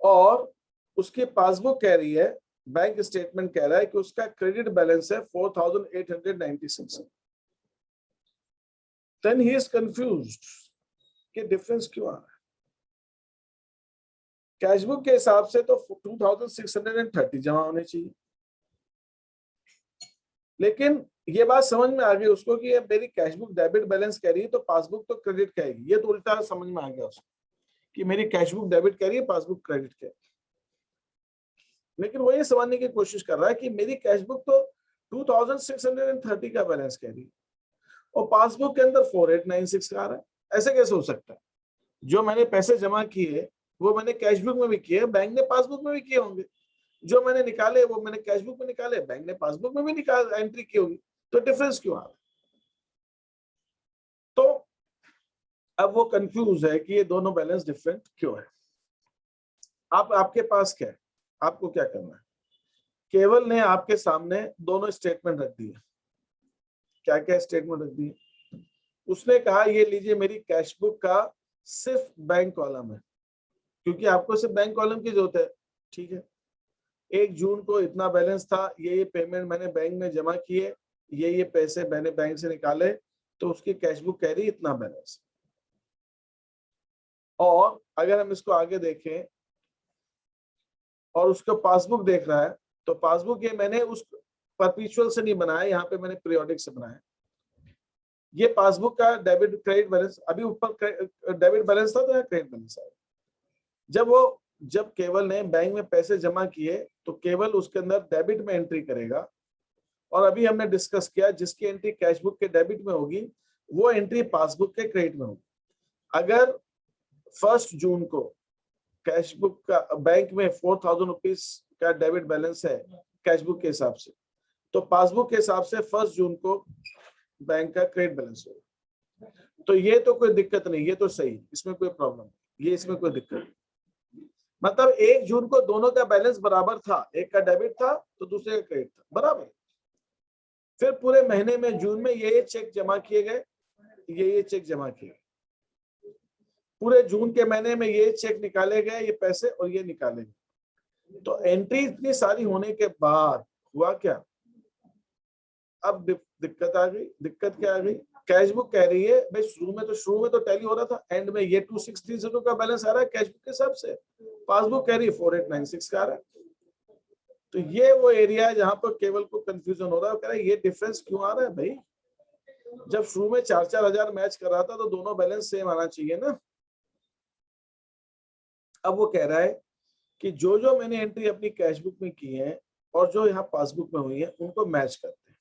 और उसकी पासबुक कह रही है, बैंक स्टेटमेंट कह रहा है कि उसका क्रेडिट बैलेंस है 4896। देन ही इज कंफ्यूज्ड कि डिफरेंस क्यों आ रहा है। कैश बुक के हिसाब से तो 2630 जमा होने चाहिए, लेकिन ये बात समझ में आ गई उसको कि ये मेरी कैश बुक डेबिट बैलेंस कह रही है तो पासबुक तो क्रेडिट कहेगी। ये तो उल्टा समझ में आ गया उसको कि मेरी कैश बुक डेबिट कह रही है, पासबुक क्रेडिट कह रही है। लेकिन वो ये समझने की कोशिश कर रहा है कि मेरी कैश बुक तो 2630 का बैलेंस कह रही है और पासबुक के अंदर 4896 का आ रहा है। ऐसे कैसे हो सकता है? जो मैंने पैसे जमा किए वो मैंने कैश बुक में भी किए, बैंक ने पासबुक में भी किए होंगे। जो मैंने निकाले वो मैंने कैश बुक में निकाले, बैंक ने पासबुक में भी निकाल एंट्री की होगी, तो डिफरेंस क्यों आ रहा है? तो अब वो कंफ्यूज है कि ये दोनों बैलेंस डिफरेंट क्यों है। आपके पास क्या है? आपको क्या करना है? केवल ने आपके सामने दोनों स्टेटमेंट रख दिए। क्या क्या स्टेटमेंट रख दिए? उसने कहा ये लीजिए मेरी कैश बुक का सिर्फ बैंक कॉलम है, क्योंकि आपको सिर्फ बैंक कॉलम की जरूरत है। ठीक है, 1 जून को इतना बैलेंस था, ये पेमेंट मैंने बैंक में जमा किए, ये पैसे मैंने बैंक से निकाले, तो उसकी कैश बुक कह रही इतना बैलेंस। और अगर हम इसको आगे देखें और उसका पासबुक देख रहा है, तो पासबुक ये मैंने उस परपेचुअल से नहीं बनाया, यहाँ पे मैंने पीरियोडिक से बनाया। ये पासबुक का डेबिट क्रेडिट बैलेंस, अभी ऊपर डेबिट बैलेंस था तो यहाँ क्रेडिट बैलेंस आया। जब केवल ने बैंक में पैसे जमा किए तो केवल उसके अंदर डेबिट में एंट्री करेगा, और अभी हमने डिस्कस किया जिसकी एंट्री कैश बुक के डेबिट में होगी वो एंट्री पासबुक के क्रेडिट में होगी। अगर 1 जून को कैश बुक का बैंक में 4000 रुपीज का डेबिट बैलेंस है कैश बुक के हिसाब से, तो पासबुक के हिसाब से 1 जून को बैंक का क्रेडिट बैलेंस होगा। तो ये तो कोई दिक्कत नहीं, ये तो सही, इसमें कोई प्रॉब्लम नहीं, ये इसमें कोई दिक्कत नहीं। मतलब 1 जून को दोनों का बैलेंस बराबर था, एक का डेबिट था तो दूसरे का क्रेडिट था, बराबर। फिर पूरे महीने में जून में ये चेक जमा किए गए, ये चेक जमा किए गए, पूरे जून के महीने में ये चेक निकाले गए, ये पैसे और ये निकाले गए। तो एंट्री इतनी सारी होने के बाद हुआ क्या? अब दिक्कत आ गई। दिक्कत क्या आ गई? कैश बुक कह रही है भाई शुरू में तो टैली हो रहा था, एंड में ये 2630 का बैलेंस आ रहा है कैश बुक के हिसाब से, पासबुक कह रही है 4896 का आ रहा है। तो ये वो एरिया है जहां पर केवल को कंफ्यूजन हो रहा है, कह रहा है ये डिफरेंस क्यों आ रहा है भाई? जब शुरू में 4-4 हजार मैच कर रहा था तो दोनों बैलेंस सेम आना चाहिए ना। अब वो कह रहा है कि जो मैंने एंट्री अपनी कैश बुक में की है और जो यहाँ पासबुक में हुई है उनको मैच करते हैं।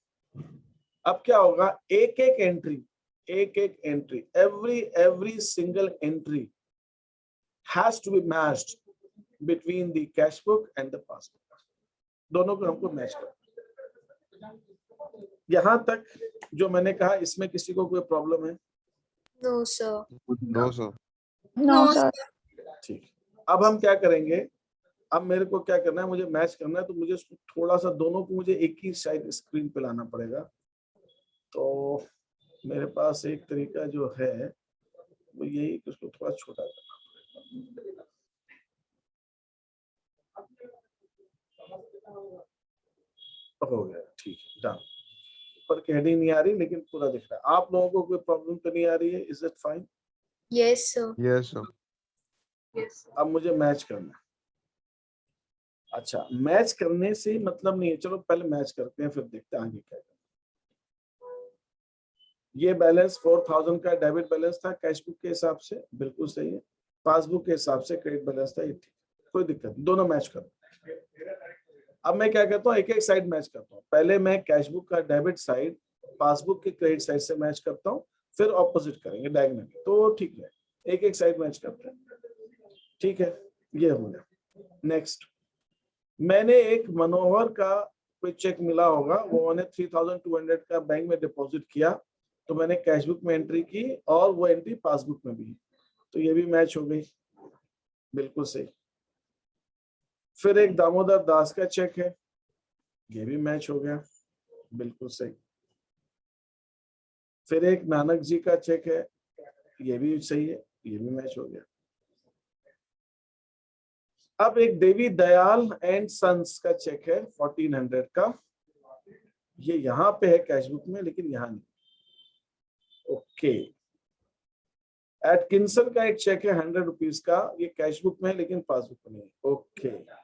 अब क्या होगा? एक एक entry every single entry has to be matched between the cash book and the passbook. दोनों को हमको मैच करना। यहाँ तक जो मैंने कहा, इसमें किसी को कोई प्रॉब्लम है? No sir. No sir. No sir. ठीक, अब हम क्या करेंगे? अब मेरे को क्या करना है, मुझे मैच करना है, तो मुझे उसको थोड़ा सा दोनों को मुझे एक ही साइड स्क्रीन पे लाना पड़ेगा। तो मेरे पास एक तरीका जो है वो यही कि उसको थोड़ा छोटा करना पड़ेगा। हो गया, ठीक है, डन। पर हेडिंग नहीं आ रही लेकिन पूरा दिख रहा है। आप लोगों को कोई प्रॉब्लम तो नहीं आ रही है? Is it fine? Yes sir. Yes sir. अब मुझे मैच करना है। अच्छा, मैच करने से मतलब नहीं है, चलो पहले मैच करते हैं फिर देखते हैं आगे क्या करना। ये बैलेंस 4000 का डेबिट बैलेंस था कैश बुक के हिसाब से, बिल्कुल सही है। पासबुक के हिसाब से क्रेडिट बैलेंस था, ये ठीक। कोई दिक्कत नहीं, दोनों मैच करो। अब मैं क्या करता हूँ, एक एक साइड मैच करता हूँ। पहले मैं कैशबुक का डेबिट साइड पासबुक के क्रेडिट साइड से मैच करता हूँ, फिर ऑपोजिट करेंगे डायगोनल, तो ठीक है, एक एक साइड मैच करते हैं। ठीक है, ये हो गया। नेक्स्ट, मैंने एक मनोहर का कोई चेक मिला होगा, वो मैंने 3200 का बैंक में डिपॉजिट किया, तो मैंने कैशबुक में एंट्री की और वो एंट्री पासबुक में भी, तो ये भी मैच हो गई, बिल्कुल सही। फिर एक दामोदर दास का चेक है, ये भी मैच हो गया, बिल्कुल सही। फिर एक नानक जी का चेक है, ये भी सही है, ये भी मैच हो गया। अब एक देवी दयाल एंड सन्स का चेक है 1400 का, ये यहां पे है कैशबुक में लेकिन यहां नहीं। ओके। एटकिंसन का एक चेक है 100 रुपीज का, ये कैशबुक में है लेकिन पासबुक में नहीं। ओके।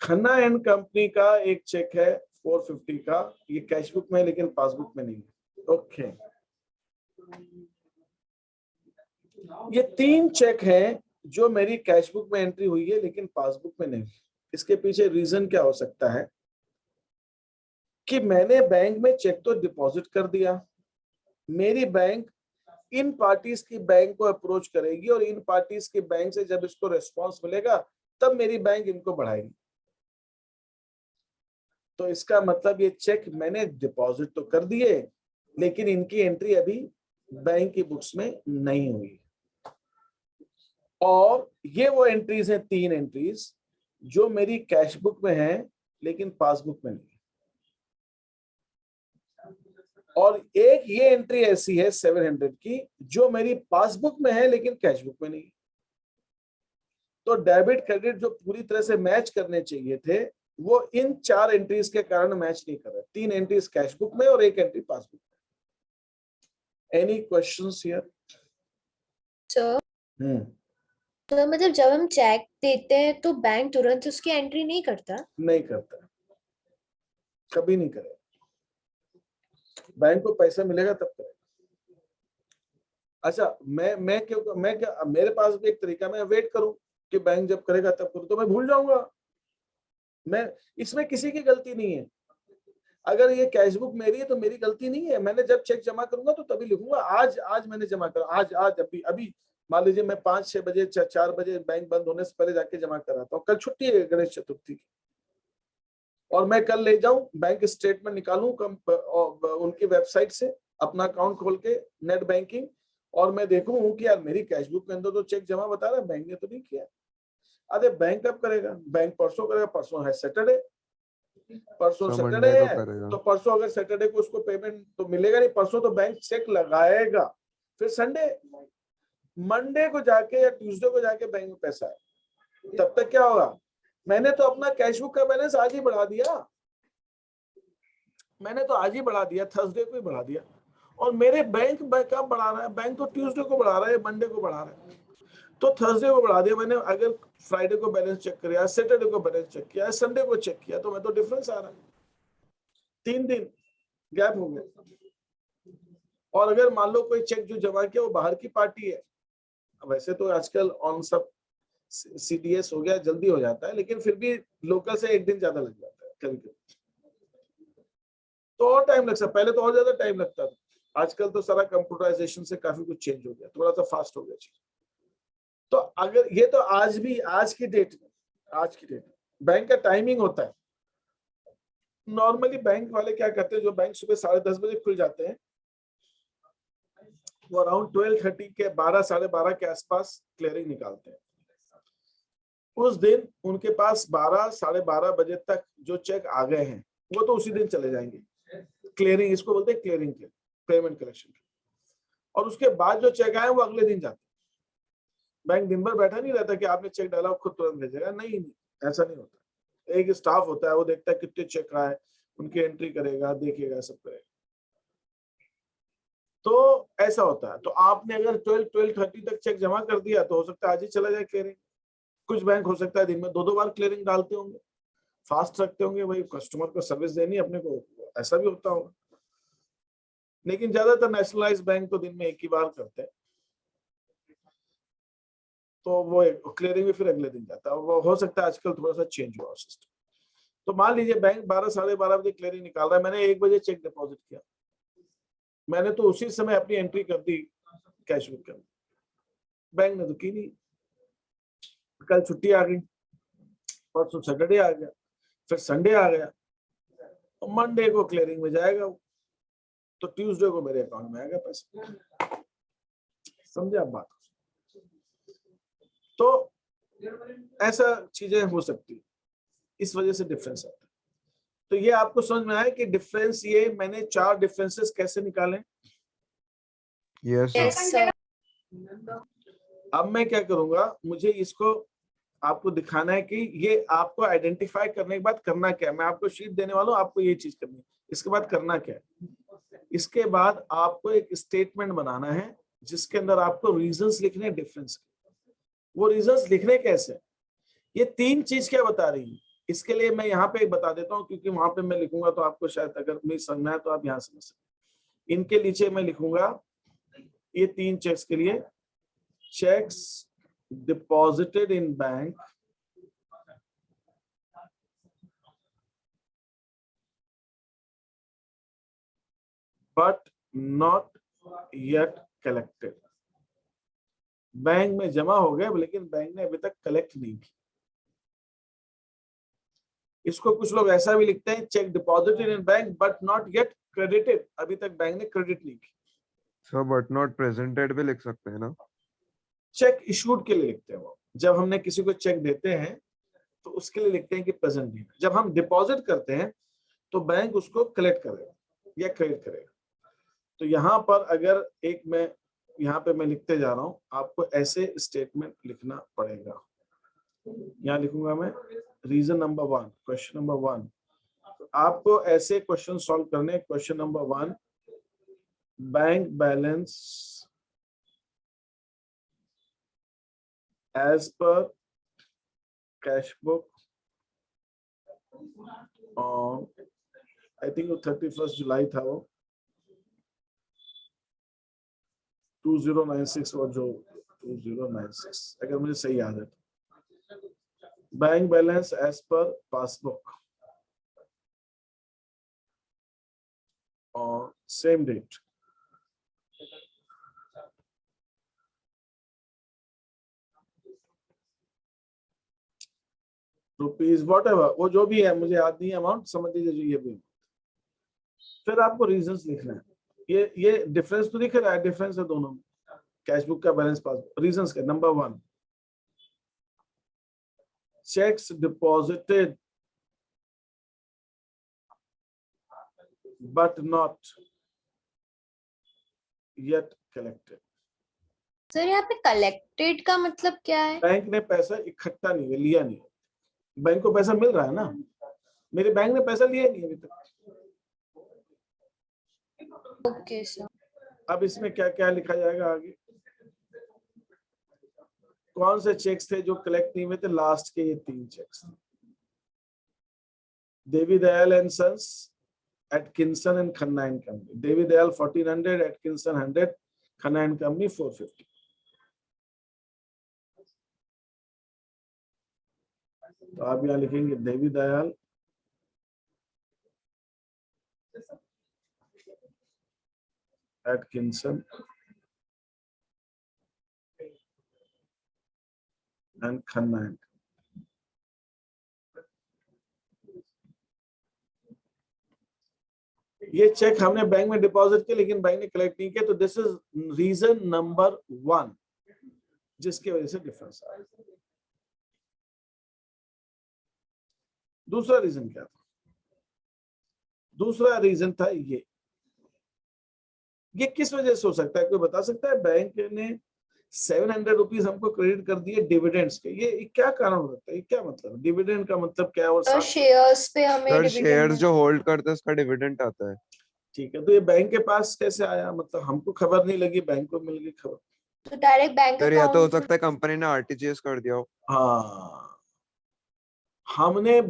खन्ना एंड कंपनी का एक चेक है 450 का, ये कैशबुक में है लेकिन पासबुक में नहीं। ओके। ये 3 चेक हैं जो मेरी कैशबुक में एंट्री हुई है लेकिन पासबुक में नहीं। इसके पीछे रीजन क्या हो सकता है कि मैंने बैंक में चेक तो डिपॉजिट कर दिया, मेरी बैंक इन पार्टीज की बैंक को अप्रोच करेगी और इन पार्टीज के बैंक से जब इसको रिस्पांस मिलेगा तब मेरी बैंक इनको बढ़ाएगी। तो इसका मतलब ये चेक मैंने डिपॉजिट तो कर दिए लेकिन इनकी एंट्री अभी बैंक की बुक्स में नहीं हुई। और ये वो एंट्रीज हैं, 3 एंट्रीज जो मेरी कैशबुक में है लेकिन पासबुक में नहीं। और एक ये एंट्री ऐसी है 700 की जो मेरी पासबुक में है लेकिन कैशबुक में नहीं। तो डेबिट क्रेडिट जो पूरी तरह से मैच करने चाहिए थे वो इन 4 एंट्रीज के कारण मैच नहीं कर रहे। 3 एंट्रीज कैशबुक में और 1 एंट्री पासबुक में। Any questions here? सर तो मतलब जब हम चेक देते हैं तो बैंक तुरंत उसकी एंट्री नहीं करता? नहीं करता, कभी नहीं करेगा। बैंक को पैसा मिलेगा तब करेगा। अच्छा, मैं क्या मेरे पास भी एक तरीका, मैं वेट करूं कि बैंक जब करेगा तब करूं, तो मैं भूल जाऊंगा। मैं इसमें किसी की गलती नहीं है। अगर ये कैशबुक मेरी है तो मेरी गलती नहीं है। मैंने जब चेक जमा करूंगा तो तभी लिखूंगा आज मैंने जमा करा, आज अभी मान लीजिए मैं 5-6 बजे 4 बजे बैंक बंद होने से पहले जाके जमा कराता हूँ। कल छुट्टी है गणेश चतुर्थी की, और मैं कल ले जाऊं बैंक स्टेटमेंट निकालूं उनकी वेबसाइट से अपना अकाउंट खोल के नेट बैंकिंग, और मैं देखूं कि यार मेरी कैशबुक के अंदर तो चेक जमा बता रहा है, बैंक ने तो नहीं किया। अरे बैंक कब करेगा? बैंक परसों करेगा, परसों है सैटरडे, परसों सैटरडे है, तो परसों अगर सैटरडे को उसको पेमेंट तो मिलेगा नहीं, परसों तो बैंक चेक लगाएगा, फिर संडे मंडे को जाके या ट्यूसडे को जाके बैंक में पैसा है। तब तक क्या होगा? मैंने तो अपना कैशबुक का बैलेंस आज ही बढ़ा दिया, मैंने तो आज ही बढ़ा दिया, थर्सडे को ही बढ़ा दिया। और मेरे बैंक कब बढ़ा रहा है? बैंक तो ट्यूसडे को बढ़ा रहा है, मंडे को बढ़ा रहा है, तो थर्सडे को बढ़ा दिया मैंने। अगर फ्राइडे को बैलेंस चेक किया, सैटरडे को बैलेंस चेक किया, संडे को चेक किया, तो मैं तो डिफरेंस आ रहा है, 3 दिन गैप हो गया। और अगर मान लो कोई चेक जो जमा किया वो बाहर की पार्टी है, वैसे तो आजकल ऑन सब CDS हो गया, जल्दी हो जाता है, लेकिन फिर भी लोकल से 1 दिन ज्यादा लग जाता है कभी-कभी, तो और टाइम लग सकता। पहले तो और ज्यादा टाइम लगता था, आजकल तो सारा कंप्यूटराइजेशन से काफी कुछ चेंज हो गया, थोड़ा सा फास्ट हो गया चीज। तो अगर ये तो आज की डेट में बैंक का टाइमिंग होता है। नॉर्मली बैंक वाले क्या करते हैं, जो बैंक सुबह 10:30 बजे खुल जाते हैं, वो अराउंड 12:30 के 12 साढ़े 12 के आसपास क्लियरिंग निकालते हैं। उस दिन उनके पास 12 साढ़े 12 बजे तक जो चेक आ गए हैं वो तो उसी दिन चले जाएंगे। क्लियरिंग इसको बोलते हैं, क्लियरिंग के पेमेंट कलेक्शन। और उसके बाद जो चेक आए वो अगले दिन जाते हैं। बैंक दिन भर बैठा नहीं रहता कि आपने चेक डाला खुद तुरंत भेजेगा, नहीं, ऐसा नहीं होता। एक स्टाफ होता है, वो देखता है कितने चेक आए, उनकी एंट्री करेगा, देखेगा, सब करेगा। तो ऐसा होता है। तो आपने अगर 12:30 तक चेक जमा कर दिया तो हो सकता है आज ही चला जाए क्लियरिंग। कुछ बैंक हो सकता है दिन में 2-2 बार क्लियरिंग डालते होंगे, फास्ट रखते होंगे, भाई कस्टमर को सर्विस देनी अपने को, ऐसा भी होता होगा। लेकिन ज्यादातर नेशनलाइज्ड बैंक तो दिन में 1 ही बार करते हैं। तो वो क्लियरिंग में फिर अगले दिन जाता है। वो हो सकता है आजकल थोड़ा सा चेंज हुआ सिस्टम। तो मान लीजिए बैंक 12 साढ़े 12 बजे क्लियरिंग निकाल रहा है, मैंने 1 बजे चेक डिपॉजिट किया, मैंने तो उसी समय अपनी एंट्री कर दी कैश बुक के अंदर, बैंक ने तो की नहीं। कल छुट्टी आ गई, परसों सैटरडे आ गया, फिर संडे आ गया, तो मंडे को क्लियरिंग में जाएगा वो, तो ट्यूसडे को मेरे अकाउंट में आएगा पैसा। समझे आप बात? तो ऐसा चीजें हो सकती है, इस वजह से डिफरेंस आता है। तो ये आपको समझ में आया कि डिफरेंस, ये मैंने 4 डिफरेंसेस कैसे निकाले। Yes yes sir. अब मैं क्या करूंगा, मुझे इसको आपको दिखाना है कि ये आपको आइडेंटिफाई करने के बाद करना क्या है। मैं आपको शीट देने वाला हूं, आपको ये चीज करनी है। इसके बाद करना क्या है, इसके बाद आपको एक स्टेटमेंट बनाना है जिसके अंदर आपको रीजंस लिखने हैं डिफरेंस के। वो रीजंस लिखने कैसे, ये 3 चीज क्या बता रही है, इसके लिए मैं यहाँ पे बता देता हूँ, क्योंकि वहां पे मैं लिखूंगा तो आपको शायद अगर नहीं समझना है तो आप यहाँ समझ सकते। इनके नीचे मैं लिखूंगा ये 3 चेक्स के लिए, checks deposited in bank but not yet collected. Bank में जमा हो गए लेकिन बैंक ने अभी तक कलेक्ट नहीं की। इसको कुछ लोग ऐसा भी लिखते हैं, check deposited in bank but not yet credited, अभी तक बैंक ने क्रेडिट नहीं की। सर बट नॉट प्रेजेंटेड भी लिख सकते हैं ना? चेक इशूड के लिए लिखते हैं वो, जब हमने किसी को चेक देते हैं तो उसके लिए लिखते हैं कि प्रेजेंट नहीं है। जब हम डिपॉजिट करते हैं तो बैंक उसको कलेक्ट करेगा या क्रेडिट करेगा। तो यहाँ पर अगर एक मैं यहाँ पे मैं लिखते जा रहा हूं, आपको ऐसे स्टेटमेंट लिखना पड़ेगा। यहाँ लिखूंगा मैं रीजन नंबर 1, क्वेश्चन नंबर 1। आपको ऐसे क्वेश्चन सॉल्व करने। Question number 1, bank balance as per cash book on, I think 31 July था वो, 2096 और जो 2096 अगर मुझे सही याद है। Bank balance as per passbook और सेम डेट, रुपीज व्हाटएवर, वो जो भी है मुझे याद नहीं है अमाउंट, समझ लीजिए जो ये भी। फिर आपको रीजंस लिखना है। ये डिफरेंस तो दिख रहा है, डिफरेंस है दोनों में, कैश बुक का बैलेंस पासबुक। रीजंस का number 1, checks deposited but not yet collected. Sir यहाँ पे कलेक्टेड का मतलब क्या है? बैंक ने पैसा इकट्ठा नहीं लिया, नहीं, बैंक को पैसा मिल रहा है ना, मेरे बैंक ने पैसा लिया नहीं अभी तक। Okay sir. अब इसमें क्या क्या लिखा जाएगा आगे, कौन से चेक्स थे जो कलेक्ट नहीं हुए थे, लास्ट के ये 3 चेक्स थे। Devi Dayal and sons, Atkinson and Khanna and company. Devi Dayal 1400, Atkinson 100, Khanna and company 450। तो आप यहाँ लिखेंगे Devi Dayal Atkinson and Khanna and, ये चेक हमने बैंक में डिपॉजिट किया लेकिन बैंक ने कलेक्ट नहीं किया, तो दिस इज रीजन नंबर 1 जिसकी वजह से डिफरेंस आया। दूसरा रीजन क्या था? दूसरा रीजन था ये किस वजह से हो सकता है, कोई बता सकता है? बैंक ने 700 रुपीज हमको क्रेडिट कर दिए डिविडेंड्स के, ये क्या कारण हो सकता है, ये क्या मतलब डिविडेंड का मतलब क्या है? और तो शेयर्स पे हमें सर डिविडेंड शेयर्स जो होल्ड करते हैं उसका डिविडेंड आता है। ठीक है, तो ये बैंक के पास कैसे आया? मतलब हमको खबर नहीं लगी, बैंक को मिल गई खबर। तो डायरेक्ट बैंक सर या तो हो अकाउंट। सकता है कंपनी ने आरटीजीएस कर दिया हो। हाँ, हमने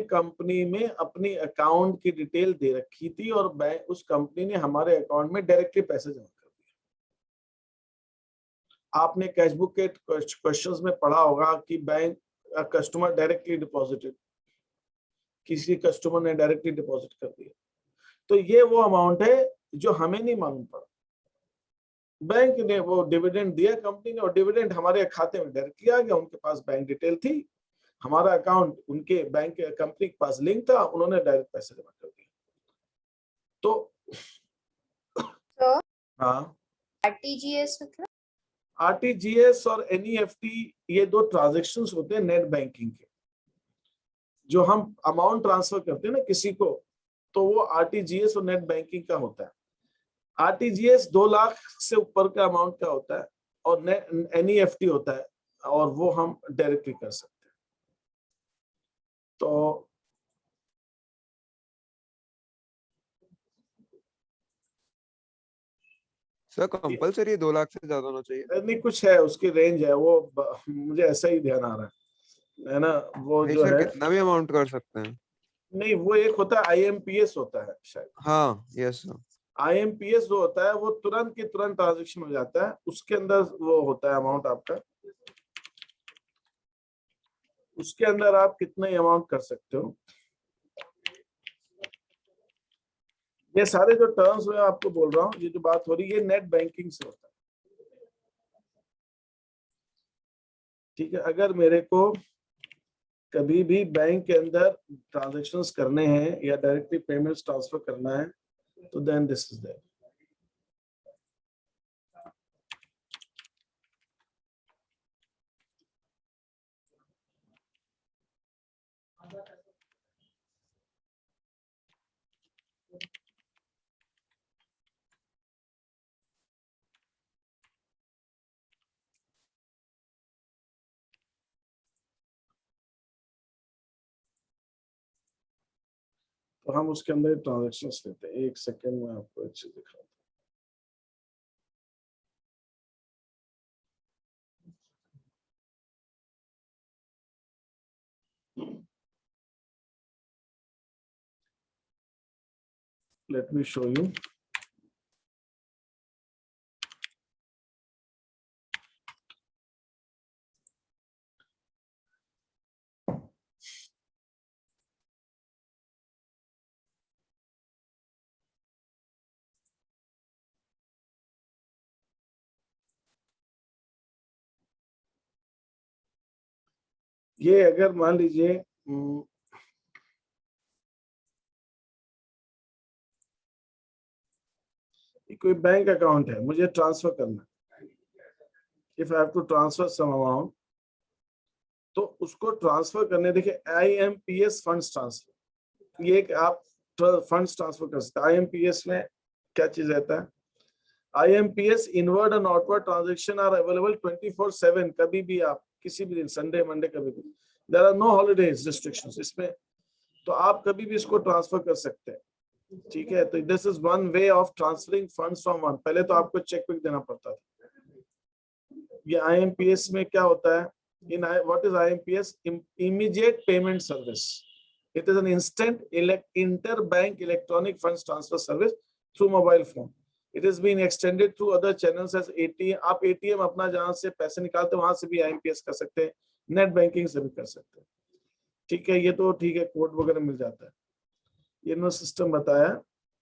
कंपनी में अपनी अकाउंट की डिटेल दे रखी थी और बैंक, उस कंपनी ने हमारे अकाउंट में डायरेक्टली पैसे जमा कर दिया। आपने कैशबुक के क्वेश्चंस में पढ़ा होगा कि बैंक कस्टमर डायरेक्टली डिपॉजिटेड, किसी कस्टमर ने डायरेक्टली डिपॉजिट कर दिया, तो ये वो अमाउंट है जो हमें नहीं मालूम पड़ा, बैंक ने वो डिविडेंड दिया कंपनी ने, और डिविडेंड हमारे खाते में डायरेक्टली आ गया, उनके पास बैंक डिटेल थी, हमारा अकाउंट उनके बैंक कंपनी के पास लिंक था, उन्होंने डायरेक्ट पैसे जमा कर दिए। तो हाँ, आरटीजीएस मतलब आरटीजीएस और एनईएफटी ये दो ट्रांजैक्शंस होते हैं नेट बैंकिंग के, जो हम अमाउंट ट्रांसफर करते हैं ना किसी को, तो वो आरटीजीएस और नेट बैंकिंग का होता है। आरटीजीएस 2 लाख से ऊपर का अमाउंट का होता है, और एनईएफटी होता है, और वो हम डायरेक्टली कर सकते हैं। तो सर कंपलसरी 2 लाख से ज्यादा होना चाहिए? नहीं, कुछ है उसकी रेंज है, वो मुझे ऐसा ही ध्यान आ रहा है ना, वो नहीं जो सर, है, कितना भी अमाउंट कर सकते हैं। नहीं वो एक होता है आईएमपीएस होता है शायद, हाँ यस सर। आईएमपीएस जो होता है वो तुरंत के तुरंत ट्रांजेक्शन हो जाता है, उसके अंदर वो होता है अमाउंट आपका, उसके अंदर आप कितना अमाउंट कर सकते हो। ये सारे जो टर्म्स मैं आपको बोल रहा हूँ, ये जो बात हो रही है, ये नेट बैंकिंग से होता है। ठीक है, अगर मेरे को कभी भी बैंक के अंदर ट्रांजैक्शंस करने हैं या डायरेक्टली पेमेंट्स ट्रांसफर करना है, तो देन दिस इज देयर। तो हम उसके अंदर ट्रांजैक्शंस लेते हैं। एक सेकेंड में आपको अच्छे दिखा दूं। Let me show you. ये अगर मान लीजिए कोई बैंक अकाउंट है, मुझे ट्रांसफर करना है, if I have to transfer some amount, तो उसको ट्रांसफर करने, देखिए आईएमपीएस फंड्स ट्रांसफर, ये एक आप फंड्स ट्रांसफर कर सकते हैं। आईएमपीएस में क्या चीज रहता है, IMPS inward and outward transaction are available 24/7, कभी भी आप किसी भी दिन, संडे मंडे कभी भी, there are no holidays restrictions इसमें, तो आप कभी भी इसको ट्रांसफर कर सकते हैं। ठीक है, तो this is one way of transferring funds from one. पहले तो आपको चेक विक देना पड़ता था। ये आईएमपीएस में क्या होता है, in what is IMPS, immediate payment service, it is an instant interbank electronic funds transfer service through mobile phone. It is been extended through other channels as ATM. आप ATM अपना जहां से पैसे निकालते हैं वहां से भी आईएमपीएस कर सकते हैं, नेट बैंकिंग से भी कर सकते हैं। ठीक है, ये तो ठीक है, कोड वगैरह मिल जाता है, ये नो सिस्टम बताया।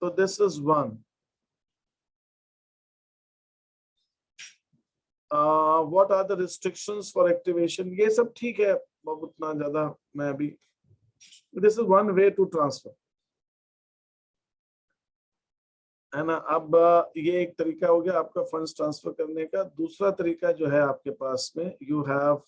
तो this is one. What are the restrictions for activation, ये सब ठीक है, उतना ज्यादा मैं अभी, this is one way to transfer, है ना। अब ये एक तरीका हो गया आपका फंड्स ट्रांसफर करने का। दूसरा तरीका जो है आपके पास में, यू हैव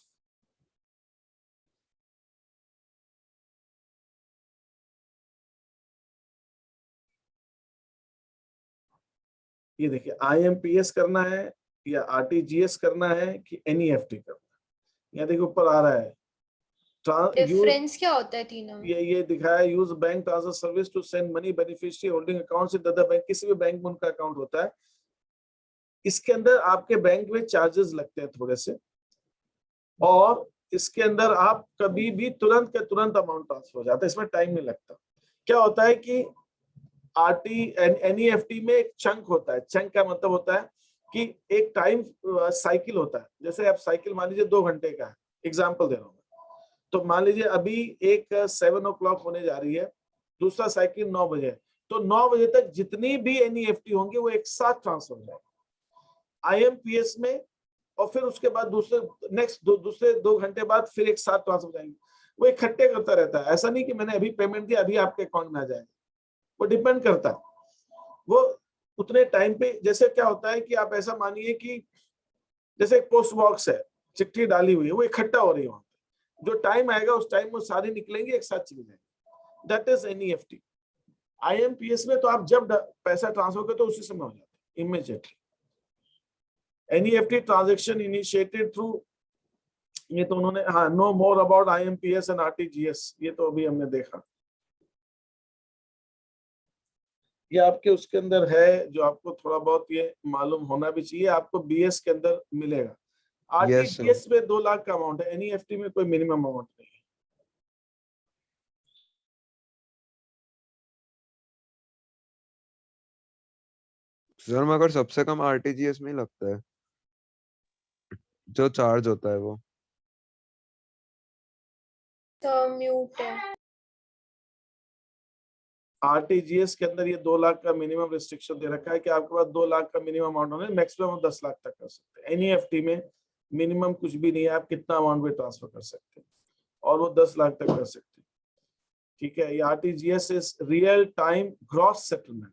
ये देखिए, आईएमपीएस करना है या आरटीजीएस करना है कि एनईएफटी करना है। यहाँ देखिए ऊपर आ रहा है डिफरेंस क्या होता है तीनों में? ये दिखाया, use bank transfer service to send money beneficiary holding account in other bank. किसी भी बैंक में उनका अकाउंट होता है, इसके अंदर आपके बैंक में चार्जेस लगते हैं थोड़े से, और इसके अंदर आप कभी भी तुरंत के तुरंत अमाउंट ट्रांसफर हो जाता है, इसमें टाइम नहीं लगता। क्या होता है कि एनईएफटी में एक चंक होता है, चंक का मतलब होता है कि एक टाइम साइकिल होता है, जैसे आप साइकिल मान लीजिए 2 घंटे का है, एग्जाम्पल दे रहा हूँ, तो मान लीजिए अभी एक 7 o'clock होने जा रही है, दूसरा साइकिल 9 बजे, तो 9 बजे तक जितनी भी एनईएफटी होंगे वो एक साथ ट्रांसफर हो जाएगा आईएमपीएस में, और फिर उसके बाद दूसरे 2 घंटे बाद फिर एक साथ ट्रांसफर हो जाएंगे। वो इकट्ठे करता रहता है, ऐसा नहीं कि मैंने अभी पेमेंट दिया अभी आपके अकाउंट में आ जाएगा, वो डिपेंड करता है। वो उतने टाइम पे, जैसे क्या होता है कि आप ऐसा मानिए कि जैसे एक पोस्ट बॉक्स है, चिट्ठी डाली हुई है, वो इकट्ठा हो रही है वहां पे, जो टाइम आएगा उस टाइम वो सारी निकलेंगी, एक साथ चली जाएंगी, दैट इज एनईएफटी। आईएमपीएस में तो आप जब पैसा ट्रांसफर करते तो उसी समय हो जाता है, immediately. NEFT transaction initiated through, ये तो उन्होंने, हाँ, know more about IMPS and RTGS, ये तो अभी हमने देखा, ये आपके उसके अंदर है, जो आपको थोड़ा बहुत ये मालूम होना भी चाहिए, आपको बीएस के अंदर मिलेगा। आरटीजीएस में 2 लाख का अमाउंट है, एनईएफटी में कोई मिनिमम अमाउंट नहीं है। सर मगर सबसे कम आरटीजीएस में ही लगता है जो चार्ज होता है वो। तो म्यूट है। आरटीजीएस के अंदर ये 2 लाख का मिनिमम रिस्ट्रिक्शन दे रखा है कि आपके पास 2 लाख का मिनिमम अमाउंट होना है, मैक्सिमम 10 लाख तक कर सकते हैं। एनईएफटी में मिनिमम कुछ भी नहीं है, आप कितना अमाउंट भी ट्रांसफर कर सकते हैं, और वो 10 लाख तक कर सकते हैं। ठीक है, ये RTGS is real time gross settlement,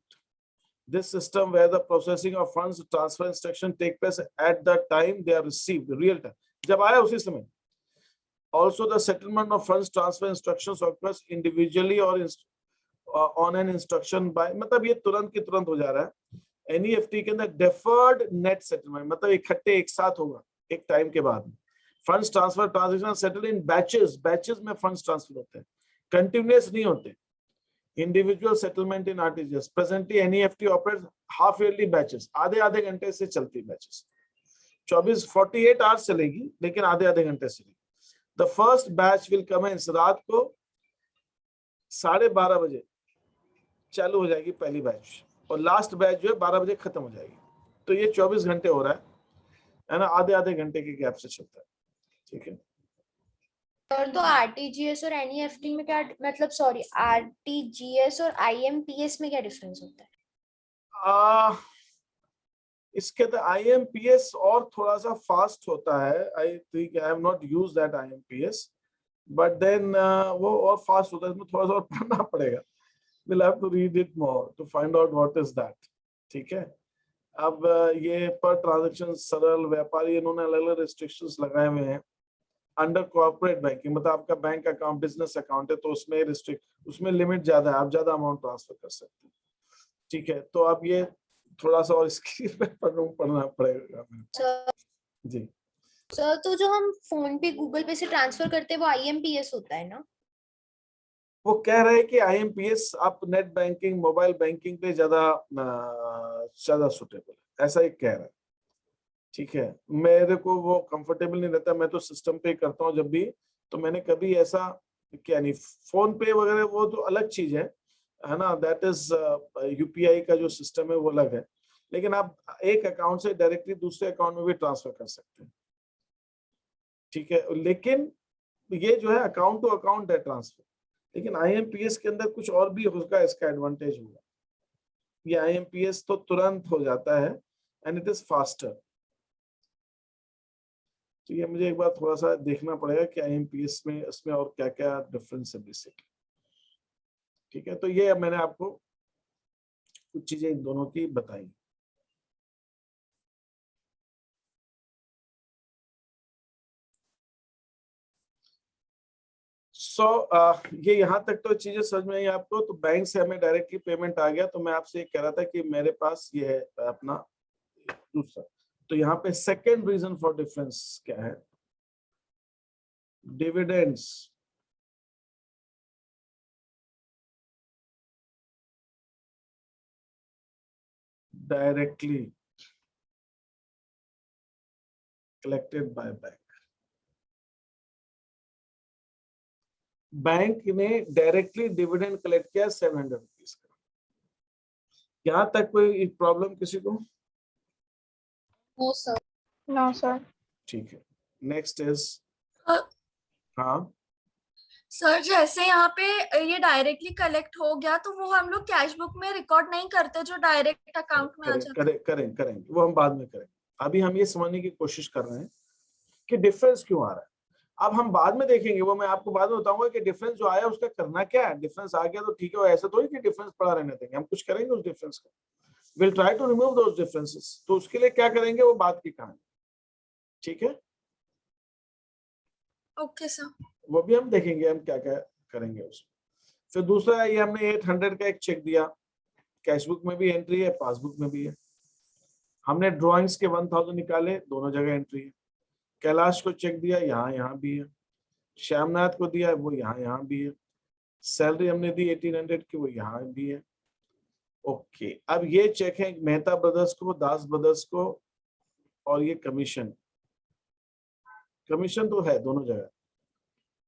this system where the processing of funds transfer instruction take place at the time they are received, real time, जब आया उसी समय। Also the settlement of funds transfer instructions occurs individually or on an instruction by, मतलब ये तुरंत की तुरंत हो जा रहा है। एनईएफटी के अंदर deferred net settlement, मतलब इकट्ठे एक साथ होगा एक टाइम के बाद। Funds transfer transaction settle in batches में फंड्स ट्रांसफर होते हैं, कंटिन्यूअस नहीं होते। Individual settlement in RTGS. Presently, NEFT operates half yearly batches. आधे घंटे से चलती batches. 48 hours चलेगी, लेकिन आधे घंटे से। The first batch will commence रात को 12:30 बजे चालू हो जाएगी पहली बैच, और लास्ट बैच जो है 12 बजे खत्म हो जाएगी। तो ये 24 घंटे हो रहा है ना, आधे घंटे के गैप से चलता है। ठीक है, और तो आरटीजीएस और एनईएफटी में क्या मतलब, सॉरी, आरटीजीएस और आईएमपीएस में क्या डिफरेंस होता है? इसके अंदर आईएमपीएस और थोड़ा सा फास्ट होता है। I think I have not used that IMPS, but then वो और फास्ट होता है, इसमें थोड़ा सा और पढ़ना पड़ेगा। we'll have to read it more to find out what is that. ठीक है, अब ये पर ट्रांजैक्शन सरल व्यापारी, इन्होंने अलग अलग रिस्ट्रिक्शंस लगाए हुए हैं। अंडर कॉर्पोरेट बैंकिंग, मतलब आपका बैंक अकाउंट बिजनेस अकाउंट है, तो उसमें लिमिट ज्यादा है, आप ज्यादा अमाउंट ट्रांसफर कर सकते हैं। ठीक है, तो अब ये थोड़ा सा और स्क्रीन पे पढ़ना पड़ेगा जी। सर तो जो हम फोन पे गूगल पे से ट्रांसफर करते हैं वो आईएमपीएस होता है ना? वो कह रहे हैं कि आईएमपीएस आप नेट बैंकिंग मोबाइल बैंकिंग पे ज्यादा सुटेबल है, ऐसा ही कह रहा है। ठीक है, मेरे को वो कंफर्टेबल नहीं रहता, मैं तो सिस्टम पे करता हूँ जब भी, तो मैंने कभी ऐसा क्या नहीं। फोन पे वगैरह वो तो अलग चीज है ना, दैट इज यूपीआई का जो सिस्टम है वो अलग है, लेकिन आप एक अकाउंट से डायरेक्टली दूसरे अकाउंट में भी ट्रांसफर कर सकते हैं। ठीक है, लेकिन ये जो है अकाउंट टू अकाउंट है ट्रांसफर, लेकिन आईएमपीएस के अंदर कुछ और भी होगा, इसका एडवांटेज होगा। ये आईएमपीएस तो तुरंत हो जाता है एंड इट इज फास्टर। तो ये मुझे एक बार थोड़ा सा देखना पड़ेगा कि आईएमपीएस में इसमें और क्या क्या डिफरेंस है बेसिकली। ठीक है, तो ये मैंने आपको कुछ चीजें इन दोनों की बताई। ये यहाँ तक तो चीजें समझ में आई आपको। तो बैंक से हमें डायरेक्टली पेमेंट आ गया, तो मैं आपसे ये कह रहा था कि मेरे पास ये है अपना दूसरा। तो यहाँ पे सेकेंड रीजन फॉर डिफरेंस क्या है, dividends. Directly collected by bank. Bank ने डायरेक्टली डिविडेंड कलेक्ट किया 700 रुपीज का। यहां तक कोई प्रॉब्लम किसी को? No sir. No sir. ठीक है, नेक्स्ट इज अ- हाँ सर जैसे यहाँ पे ये डायरेक्टली कलेक्ट हो गया तो वो हम लोग कैश बुक में रिकॉर्ड नहीं करते, जो डायरेक्ट अकाउंट में आ जाता है। करेंगे, वो हम बाद में करेंगे। अभी हम ये समझने की कोशिश कर रहे हैं कि डिफरेंस क्यों आ रहा है। अब हम बाद में देखेंगे, वो मैं आपको बाद में बताऊंगा कि डिफरेंस जो आया उसका करना क्या है। डिफरेंस आ गया तो ठीक है, ऐसा थोड़ी कि डिफरेंस पड़ा रहने देंगे, हम कुछ करेंगे उस डिफरेंस का। Will try to remove those differences. तो उसके लिए क्या करेंगे वो बात की कहानी, ठीक है। Okay sir. वो भी हम देखेंगे हम क्या क्या करेंगे उसमें। फिर दूसरा, ये हमने 800 का एक चेक दिया, कैश बुक में भी एंट्री है, पासबुक में भी है। हमने ड्राइंग्स के 1000 निकाले, दोनों जगह एंट्री है। कैलाश को चेक दिया, यहाँ भी है। श्यामनाथ को दिया, वो यहाँ भी है। सैलरी हमने दी 1800 की, वो यहाँ भी है। ओके, अब ये चेक है मेहता ब्रदर्स को, दास ब्रदर्स को, और ये कमीशन तो है दोनों जगह।